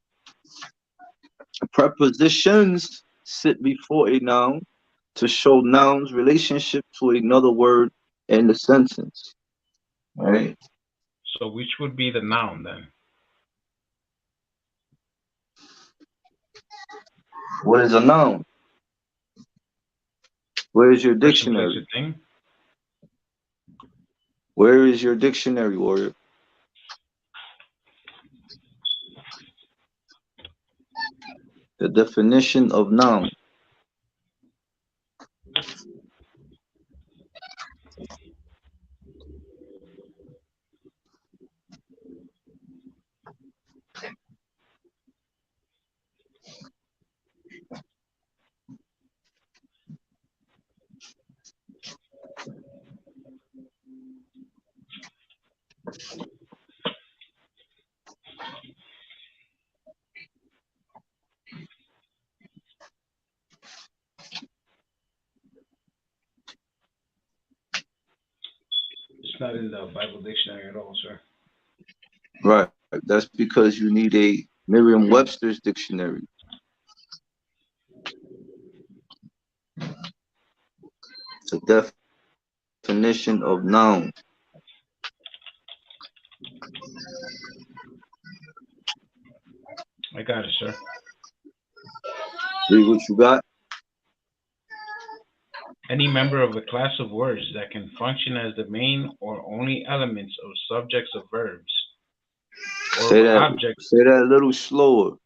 Prepositions sit before a noun to show noun's relationship to another word in the sentence. All right. So which would be the noun then? What is a noun? Where is your Person, place, dictionary? or thing? Where is your dictionary, warrior? The definition of noun. It's not in the Bible dictionary at all, sir. Right. That's because you need a Merriam-Webster's dictionary. The definition of noun. I got it, sir. Read what you got. Any member of a class of words that can function as the main or only elements of subjects of verbs or Say that. objects. Say that a little slower.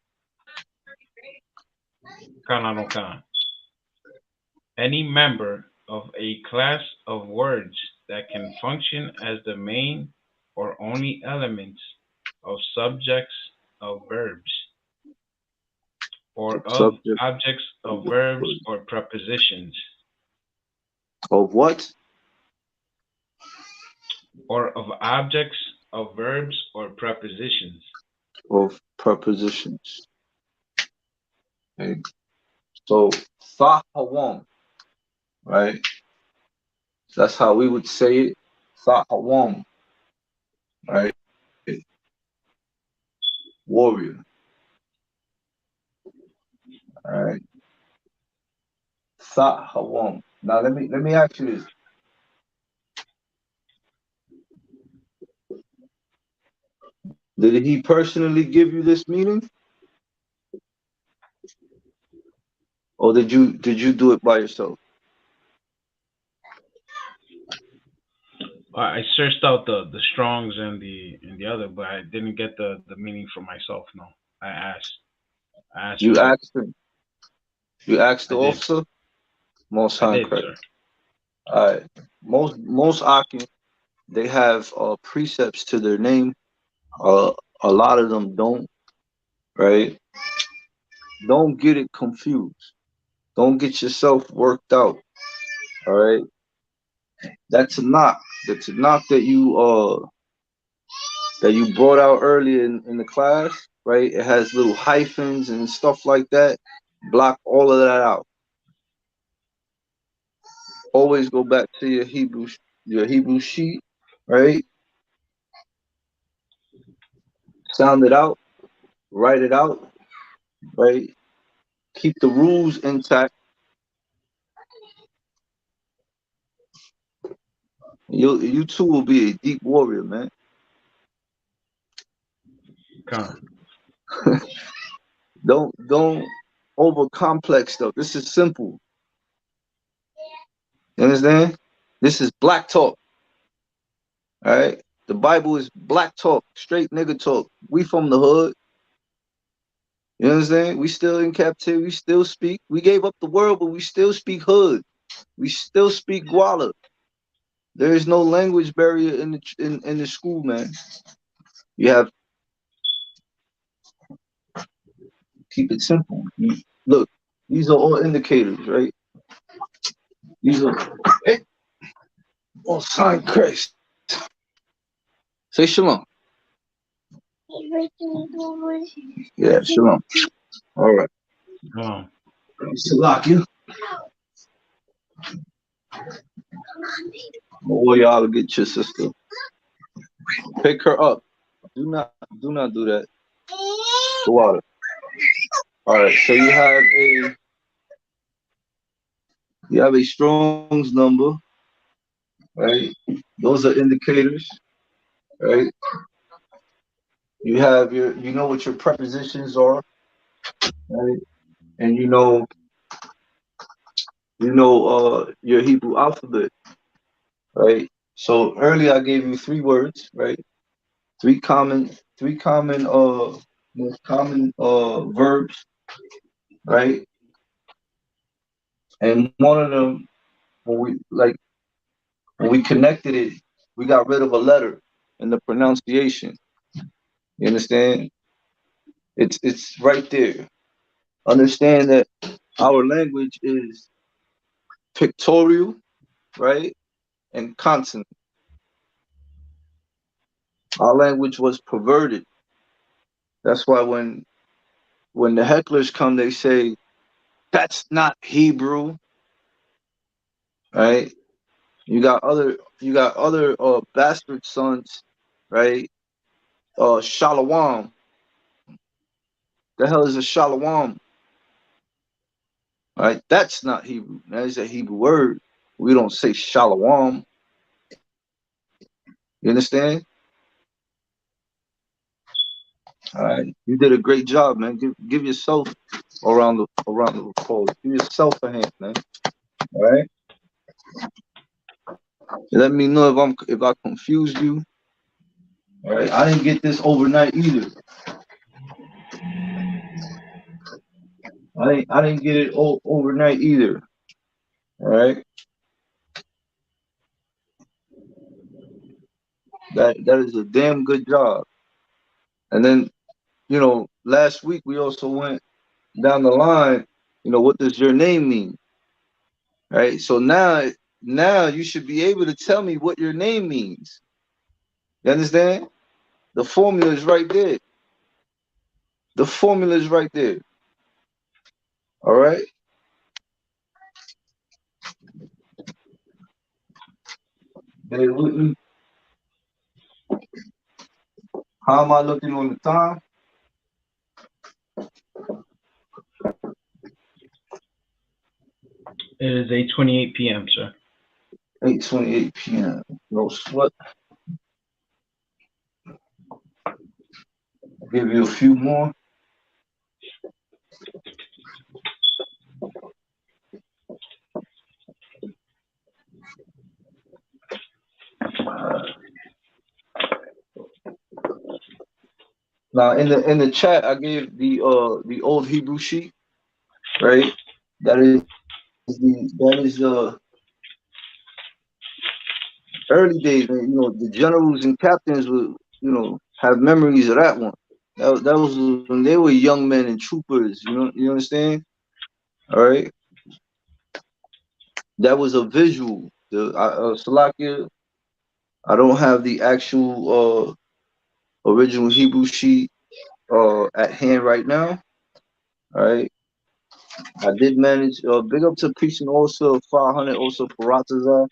Any member of a class of words that can function as the main or only elements of subjects of verbs or of Subject objects of verbs or prepositions. of what? Or of objects of verbs or prepositions. Of prepositions. Okay. So sahawam, right? That's how we would say it. Sahawam, right? Warrior. All right. Sahawam. Now let me ask you this. Did he personally give you this meaning? Or did you do it by yourself? I searched out the Strongs and the other, but I didn't get the meaning for myself. No, I asked. You for that. asked him. You asked the I did. officer. Most I high did, correct. sir. All right. Most Akim, they have precepts to their name. A lot of them don't. Right. Don't get it confused. Don't get yourself worked out. All right. That's a knock. That's a knock that you brought out earlier in the class, right? It has little hyphens and stuff like that. Block all of that out. Always go back to your Hebrew sheet, right? Sound it out, write it out, right? Keep the rules intact. You too will be a deep warrior, man. Don't over complex stuff. This is simple. You understand? This is black talk. All right. The Bible is black talk, straight nigga talk. We from the hood. You understand? We still in captivity. We still speak. We gave up the world, but we still speak hood. We still speak Guala. There is no language barrier in the school, man. You have keep it simple. Look, these are all indicators, right? These are all sign Christ. Say shalom. Yeah, shalom. All right. Oh. Salakia. Boy, y'all get your sister. Pick her up. Do not do that. The water. All right. So you have a Strong's number, right? Those are indicators, right? You have you know what your prepositions are, right? And you know your Hebrew alphabet, right? So earlier I gave you 3 words, right? Three common most common verbs, right? And one of them, when we connected it, we got rid of a letter in the pronunciation. You understand? It's right there. Understand that our language is pictorial, right? And consonant. Our language was perverted. That's why when the hecklers come, they say that's not Hebrew, right? You got other bastard sons, right? Shalom. The hell is a shalom? Right? That's not Hebrew. That is a Hebrew word. We don't say shalom. You understand? All right. You did a great job, man. Give yourself around the applause. Give yourself a hand, man. All right. Let me know if I confused you. All right. I didn't get this overnight either. I didn't get it overnight either. All right. That is a damn good job. And then, last week we also went down the line. What does your name mean? Right. So now you should be able to tell me what your name means. You understand? The formula is right there. The formula is right there. All right. Bear with me. How am I looking on the time? It is 8:28 p.m., sir. 8:28 p.m. No sweat. I'll give you a few more. Now in the chat I gave the old Hebrew sheet, right? That is early days, man. The generals and captains would have memories of that one. That was when they were young men and troopers. You understand? All right. That was a visual. Salakia, I don't have the actual original Hebrew sheet at hand right now. All right. I did manage. Big up to preaching also 500 also for Ratazar.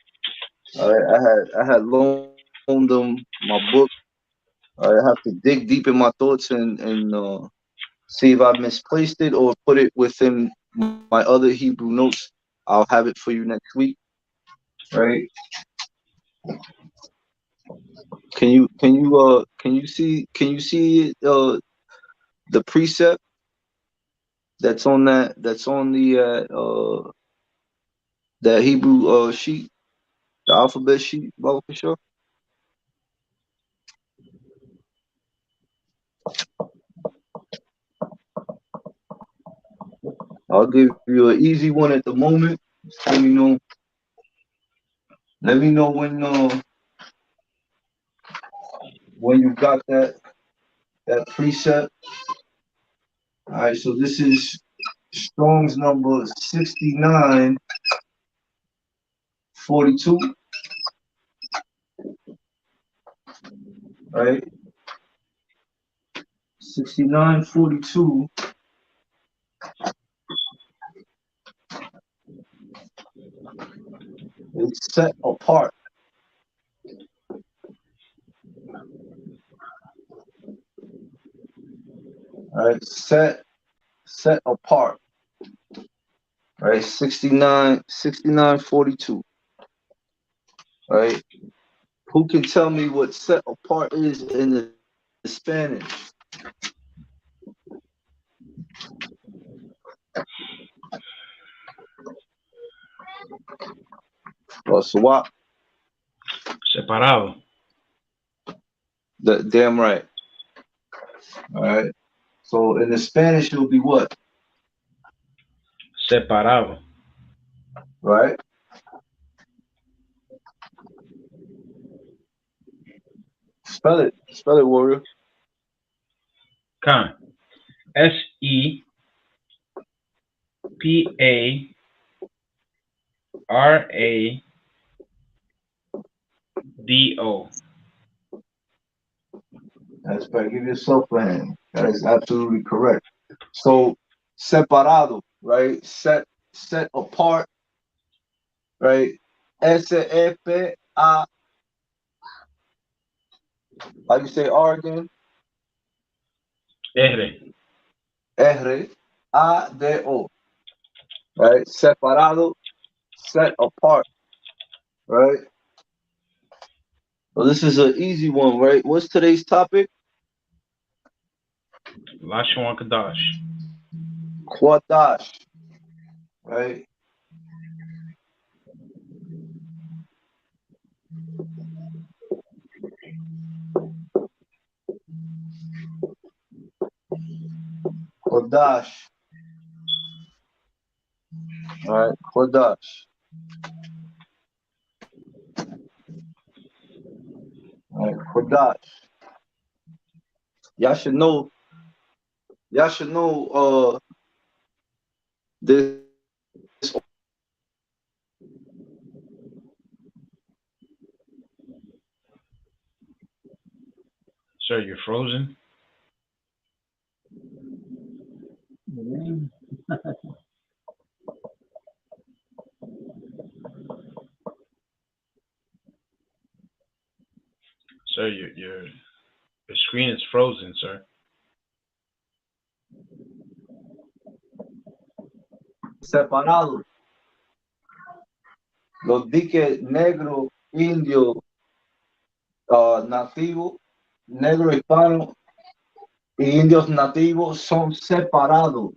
All right. I had loaned them my book. I have to dig deep in my thoughts and see if I misplaced it or put it within my other Hebrew notes. I'll have it for you next week. Right? Can you see the precept that's on that Hebrew sheet, the alphabet sheet, Baba for sure. I'll give you an easy one at the moment. Let me know. Let me know when you got that precept. All right. So this is Strong's number 6942. Right. 6942. It's set apart. Right? Set apart. Right? 69:42. Right? Who can tell me what set apart is in the Spanish? Oh, so what? Separado. Damn right. All right. So in the Spanish, it'll be what? Separado. Right? Spell it, warrior. Con. S-E-P-A-R-A-D-O. That's right. Give yourself a hand. That is absolutely correct. So separado, right? Set apart, right? S-E-P-A. How do you say R again? R. R-A-D-O. Right? Separado, set apart. Right? Well, this is an easy one, right? What's today's topic? Lashawan Qadash. Qadash. Right? Qadash. All right, Qadash. All right, Qadash. Y'all should know this. Sir, you're frozen. Sir, your screen is frozen, sir. Separado. Los diques negro, indio, nativo, negro hispano y indios nativos son separados.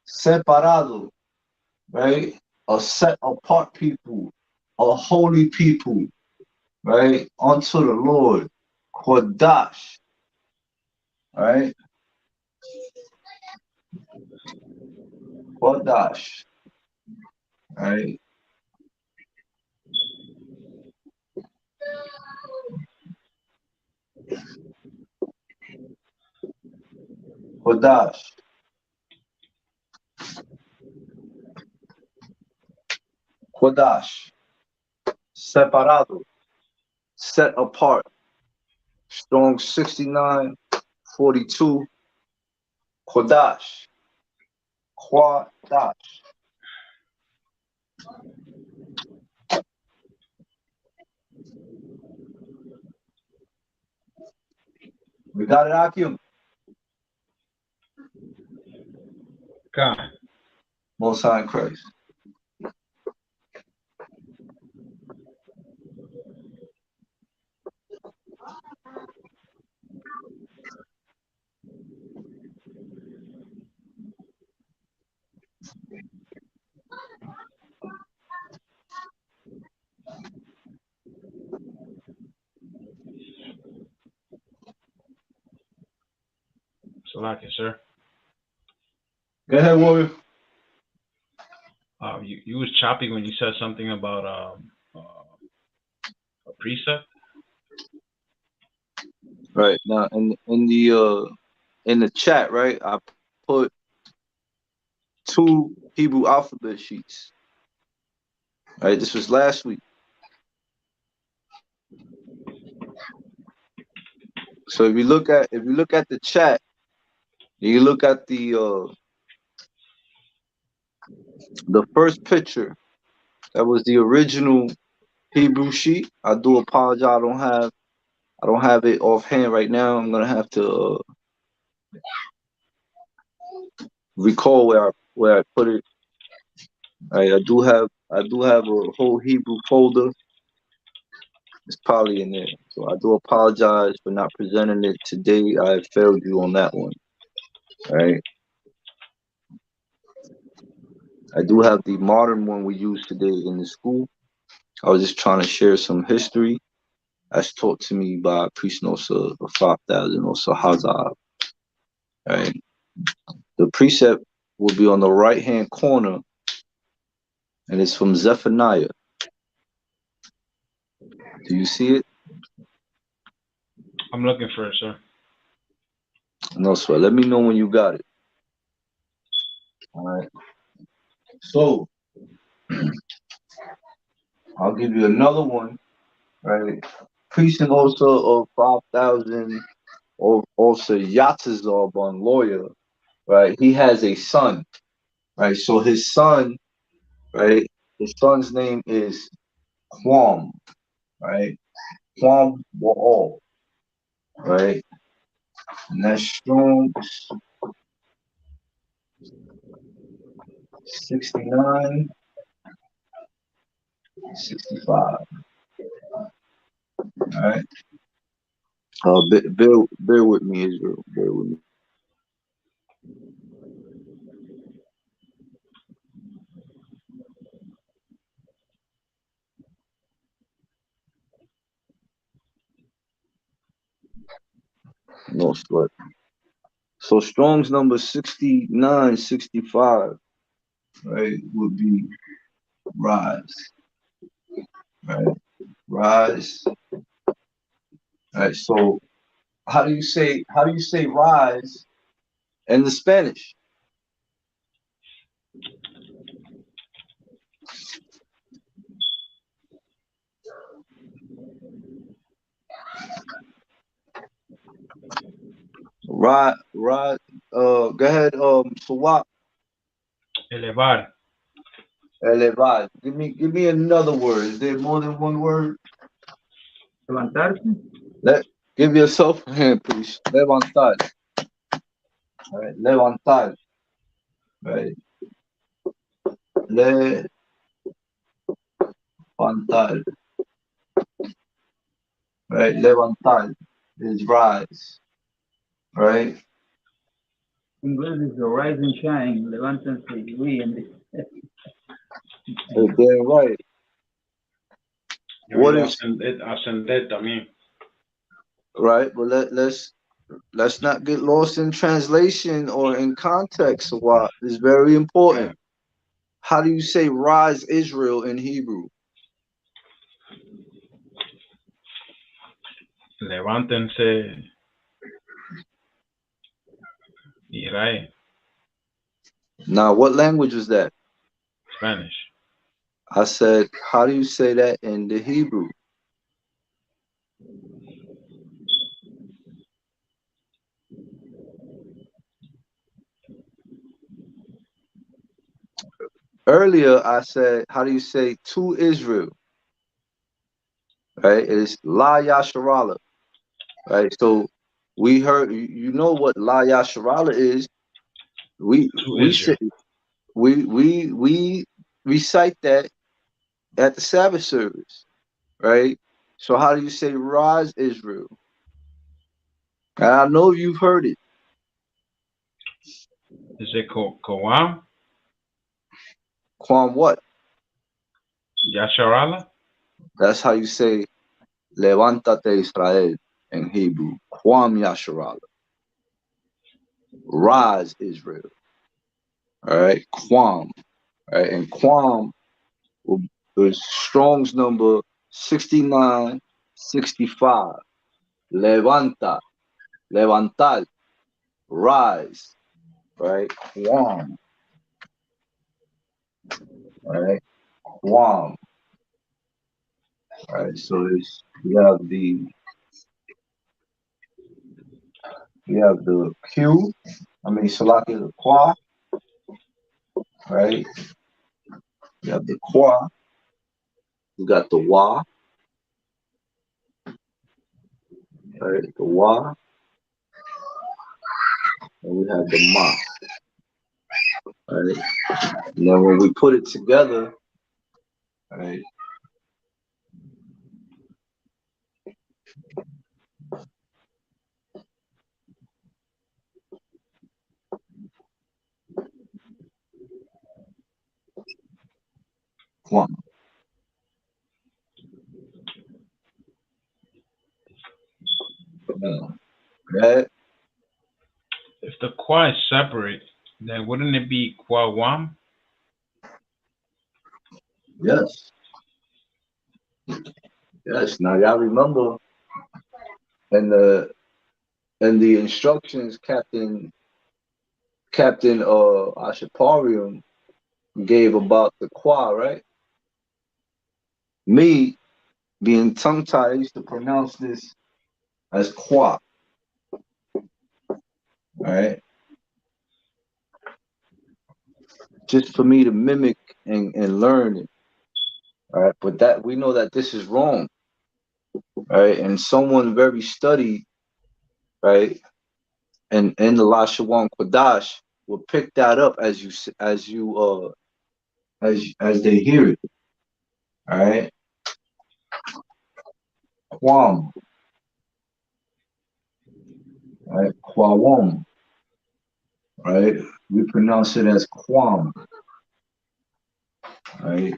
Separado, right? A set apart people, a holy people, right? Unto the Lord. Qadash, right? Qadash, right? Qadash. Qadash. Separado. Set apart. Strong 69:42. Qadash. Qadash. We got it, Akim. Con. Most High in Christ. Salaki, sir. Go ahead, warrior. You was choppy when you said something about a precept. Right now, in the chat, right? I put 2 Hebrew alphabet sheets. Right, this was last week. So if you look at the chat, and you look at the The first picture, that was the original Hebrew sheet. I do apologize. I don't have it offhand right now. I'm gonna have to recall where I put it. I do have a whole Hebrew folder. It's probably in there. So I do apologize for not presenting it today. I failed you on that one. All right. I do have the modern one we use today in the school. I was just trying to share some history as taught to me by Priest Nosa 5000 or Sahazab. Right. The precept will be on the right hand corner, and it's from Zephaniah. Do you see it? I'm looking for it, sir. No sweat. Let me know when you got it. All right. So I'll give you another one. Right. Priest Nosa of 5000 or also Yatzazar on lawyer. Right. He has a son. Right. So his son, right? His son's name is Quam, right? Quam Wa'al, right? And that's Strong's 69, 65. All right. Bear with me, Israel. Bear with me. No sweat. So Strong's number 69, 65, right, would be rise. Right. Rise. All right. So how do you say rise in the Spanish? Right. Go ahead. So what? Elevar. Elevar. Give me another word. Is there more than one word? Levantarse. Give yourself a hand, please. Levantar. All right. Levantar. Right. Levantar. Right. Levantar is rise. Right. English is the rise and shine. Levántense y ríen. They're right. What is ascender también. right? But let's not get lost in translation or in context. So what is very important. Yeah. How do you say rise Israel in Hebrew? Levántense. Israel. Now, what language was that? Spanish. I said, how do you say that in the Hebrew? Earlier, I said, how do you say to Israel? Right? It is La Yasharala. Right? So we heard, you know what La Yasharala is. We To Israel. say we recite that at the Sabbath service, right? So how do you say rise Israel? And I know you've heard it. Is it Koam? Quam what? Yasharala? That's how you say Levántate Israel in Hebrew. Quam Yasharala. Rise Israel. All right, Quam. All right, and Quam is Strong's number 69, 65. Levanta, levantar, rise. Right, Quam. All right, Quam. All right, so we have the Q. I mean, Salaki the Qua. All right? You have the Kwa, you got the Wa, right? The Wa, and we have the Ma, right? And then when we put it together, right? Kwa, right? If the Kwa is separate, then wouldn't it be Kwa Wam? Yes. Yes. Now y'all remember in the instructions, Captain Ashaparium gave about the Kwa, right? Me being tongue tied, I used to pronounce this as Kwa, right? Just for me to mimic and learn it. All right. But that we know that this is wrong, right? And someone very studied, right? And in the Lashawan Qadash will pick that up as they hear it. All right. Quam, right? Quawam, right? We pronounce it as Quam, right?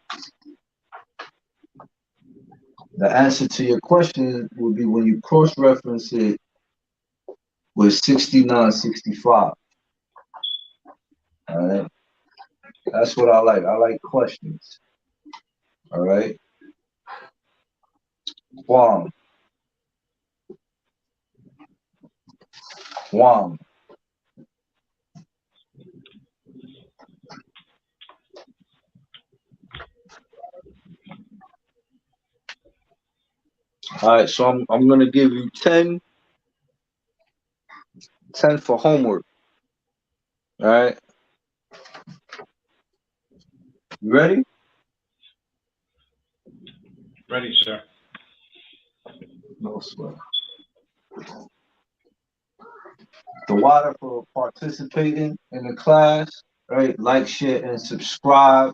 The answer to your question would be when you cross-reference it with 6965. All right. That's what I like. I like questions. All right. Quam, Quam. All right, so I'm gonna give you 10 for homework. All right. You ready? Ready, sir. No sweat. The water for participating in the class, right? Like, share, and subscribe.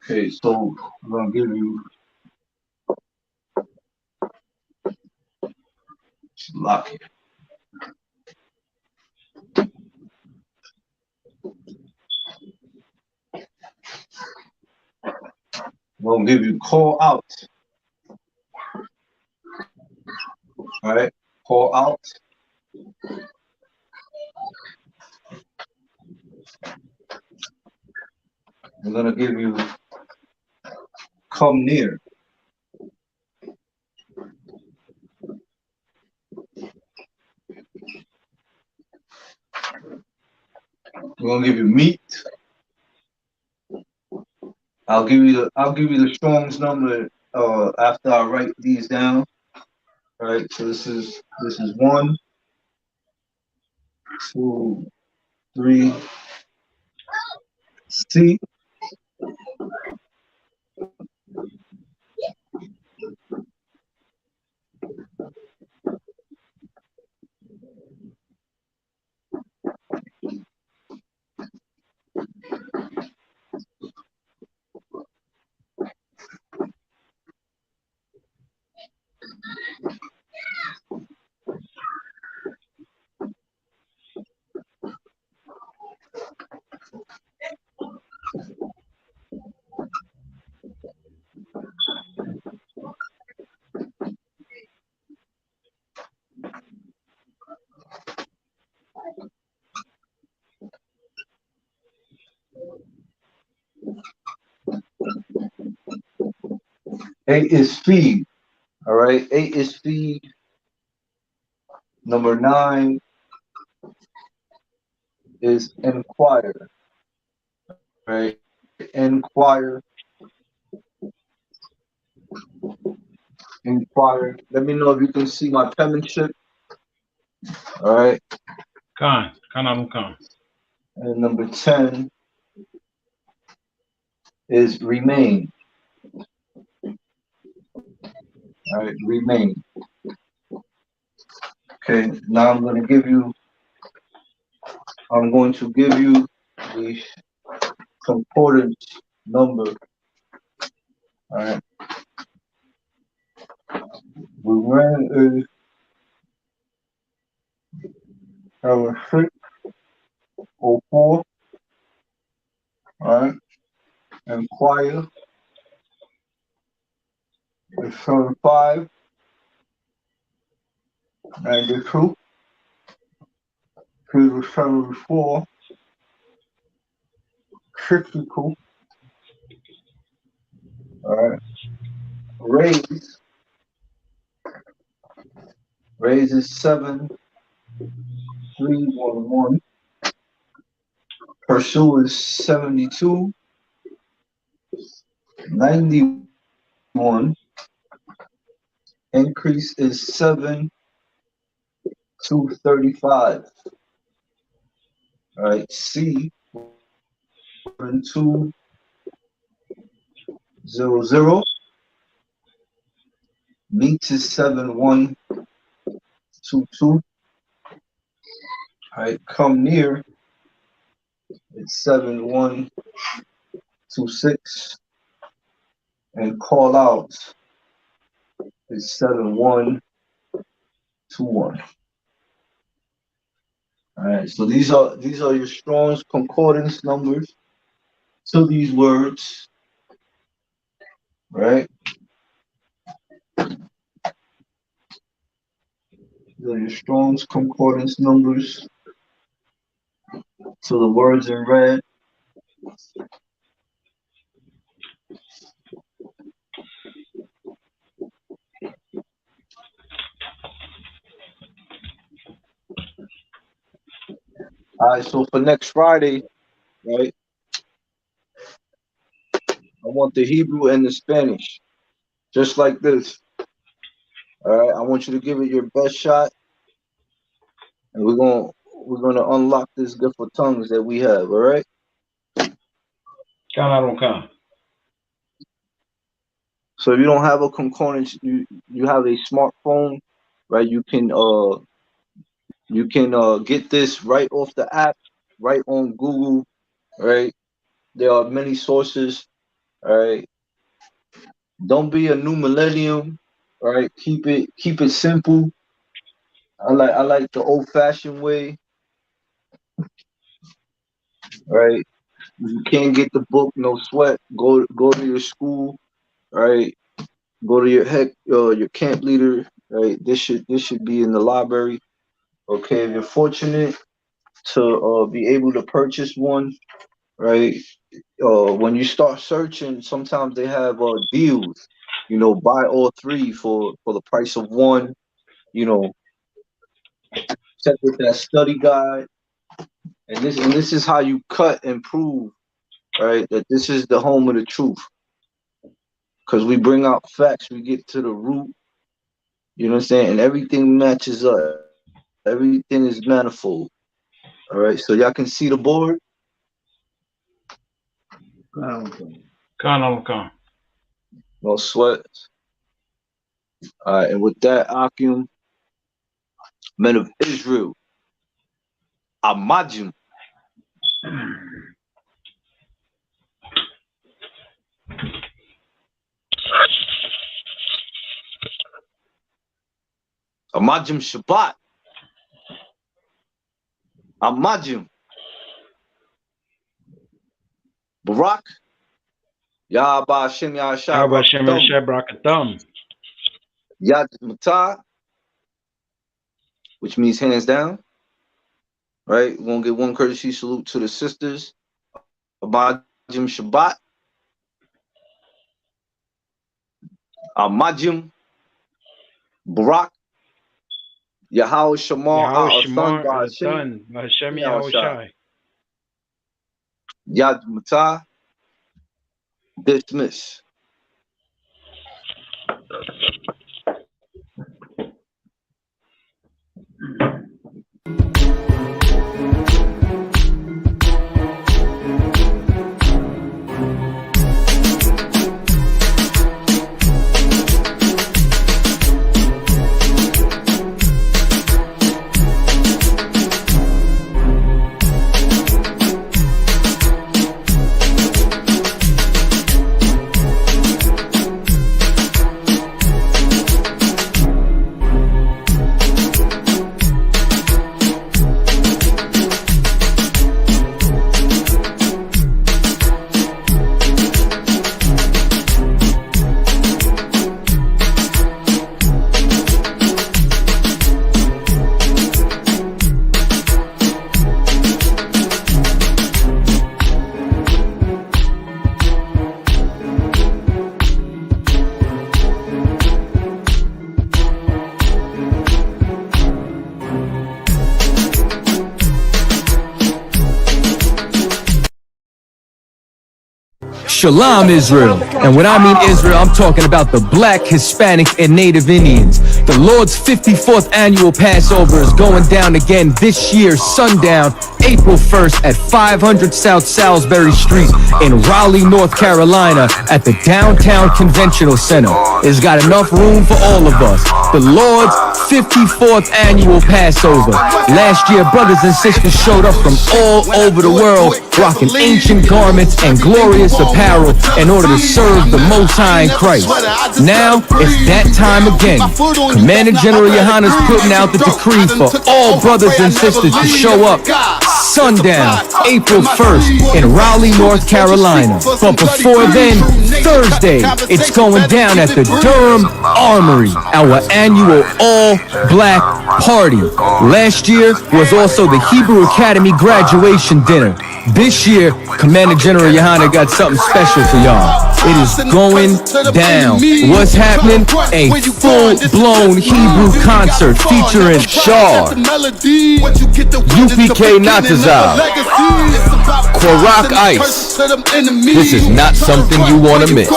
Okay, so I'm gonna give you lock it. I'm gonna give you call out. All right, call out. I'm gonna give you come near. I'm gonna give you meet. I'll give you the Strong's number after I write these down. All right, so this is 1, 2, 3. C. A is feed. All right. A is feed. Number 9 is inquire. Right? Inquire. Inquire. Let me know if you can see my penmanship. All right. Con. And number 10 is remain. All right, remain. Okay, now I'm going to give you the concordance number. All right. We ran is 604. All right. Inquire is 7592. Here's 74. 62. All right. Raise is 7311. Pursue is 72. 91. Increase is 7 to 35. All right. C 7200. Meet is 7122. All right. Come near. It's 7126. And call out is 7121. All right. So these are your Strong's concordance numbers to these words. Right. These are your Strong's concordance numbers to the words in red. All right, so for next Friday, right, I want the Hebrew and the Spanish, just like this. All right, I want you to give it your best shot, and we're gonna unlock this gift of tongues that we have. All right. Con. So if you don't have a concordance, you have a smartphone, right? You can get this right off the app, right on Google, right? There are many sources. All right. Don't be a new millennium. All right. Keep it simple. I like the old fashioned way. Right. If you can't get the book, no sweat. Go to your school. Right. Go to your camp leader. Right. This should be in the library. Okay. If you're fortunate to be able to purchase one, right? When you start searching, sometimes they have deals. Buy all three for the price of one. Check with that study guide, and this is how you cut and prove, right? That this is the home of the truth, because we bring out facts, we get to the root. You know what I'm saying? And everything matches up. Everything is manifold. All right, so y'all can see the board. Con. No sweat. All right, and with that, Akim, men of Israel, Amajim. Amajim Shabbat. Amajim. Barak. Yahba Hashem Brakathum. Yad Matah, which means hands down. Right? We're going to give one courtesy salute to the sisters. Amajim Shabbat. Amajim. Barak. Yahweh Shamar, our son, Hashem Yahushai. Yad Matah, dismiss. Shalom, Israel. And when I mean Israel, I'm talking about the Black, Hispanic, and Native Indians. The Lord's 54th annual Passover is going down again this year, sundown, April 1st at 500 South Salisbury Street in Raleigh, North Carolina at the Downtown Conventional Center. It's got enough room for all of us. The Lord's 54th annual Passover. Last year, brothers and sisters showed up from all over the world, rocking ancient garments and glorious apparel in order to serve the Most High in Christ. Now, it's that time again. Commander General Yohana's putting out the decree for all brothers and sisters to show up sundown, April 1st in Raleigh, North Carolina. But before then, Thursday, it's going down at the Durham Armory, our annual all-black party. Last year was also the Hebrew Academy graduation dinner. This year, Commander General Yohana got something special for y'all. It is going down. What's happening? A full-blown Hebrew concert featuring Shar, U.P.K Latino, Kwarak Ice. This is not something you want to miss.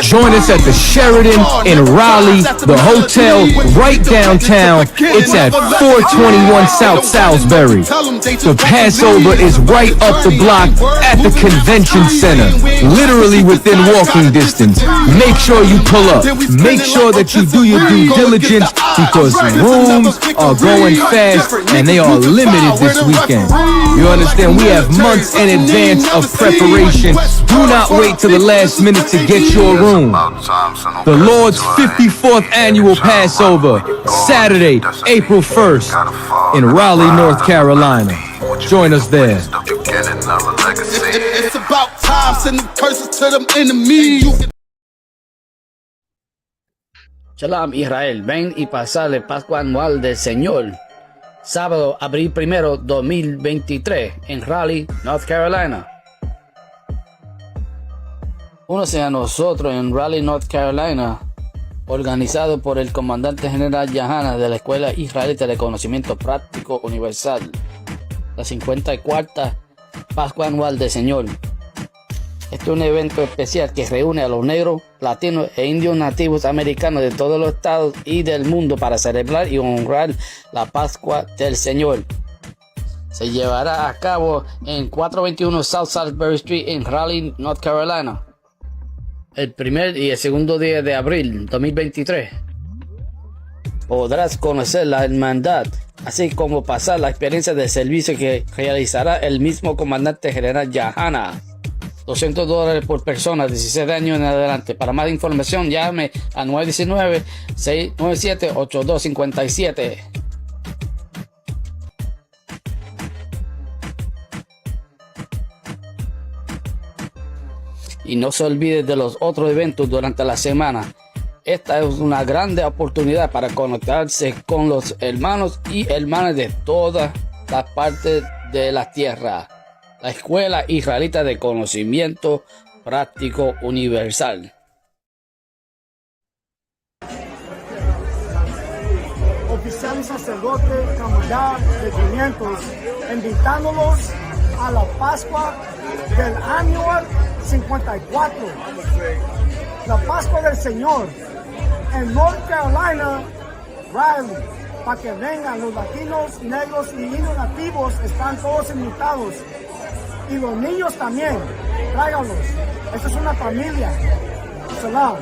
Join us at the Sheridan in Raleigh, the hotel right downtown. It's at 421 South Salisbury. The Passover is right up the block at the convention center, literally within walking distance. Make sure you pull up. Make sure that you do your due diligence because rooms are going fast and they are limited this weekend. You understand? We have months in advance of preparation. Do not wait till the last minute to get your room. The Lord's 54th annual Passover, Saturday, April 1st in Raleigh, North Carolina. Join us there. It's about time, sending curses to them enemies. Shalom Israel, ven y pasar el Pascua anual del Señor. Sábado, abril 1, 2023, en Raleigh, North Carolina. Únase a nosotros en Raleigh, North Carolina, organizado por el comandante general Yohana de la Escuela Israelita de Conocimiento Práctico Universal. La 54ª Pascua Anual del Señor. Este es un evento especial que reúne a los negros, latinos e indios nativos americanos de todos los estados y del mundo para celebrar y honrar la Pascua del Señor. Se llevará a cabo en 421 South Salisbury Street en Raleigh, North Carolina, el primer y el segundo día de abril 2023. Podrás conocer la hermandad, así como pasar la experiencia de servicio que realizará el mismo comandante general Yohana. $200 por persona, 16 años en adelante. Para más información, llame a 919-697-8257. Y no se olvide de los otros eventos durante la semana. Esta es una grande oportunidad para conectarse con los hermanos y hermanas de todas las partes de la tierra. La Escuela Israelita de Conocimiento Práctico Universal. Oficial y sacerdote, camarada de 500, invitándolos a la Pascua del año 54. La Pascua del Señor. En North Carolina, Raleigh, para que vengan los latinos, negros y indios nativos, están todos invitados. Y los niños también, tráiganlos. Esta es una familia. Salam.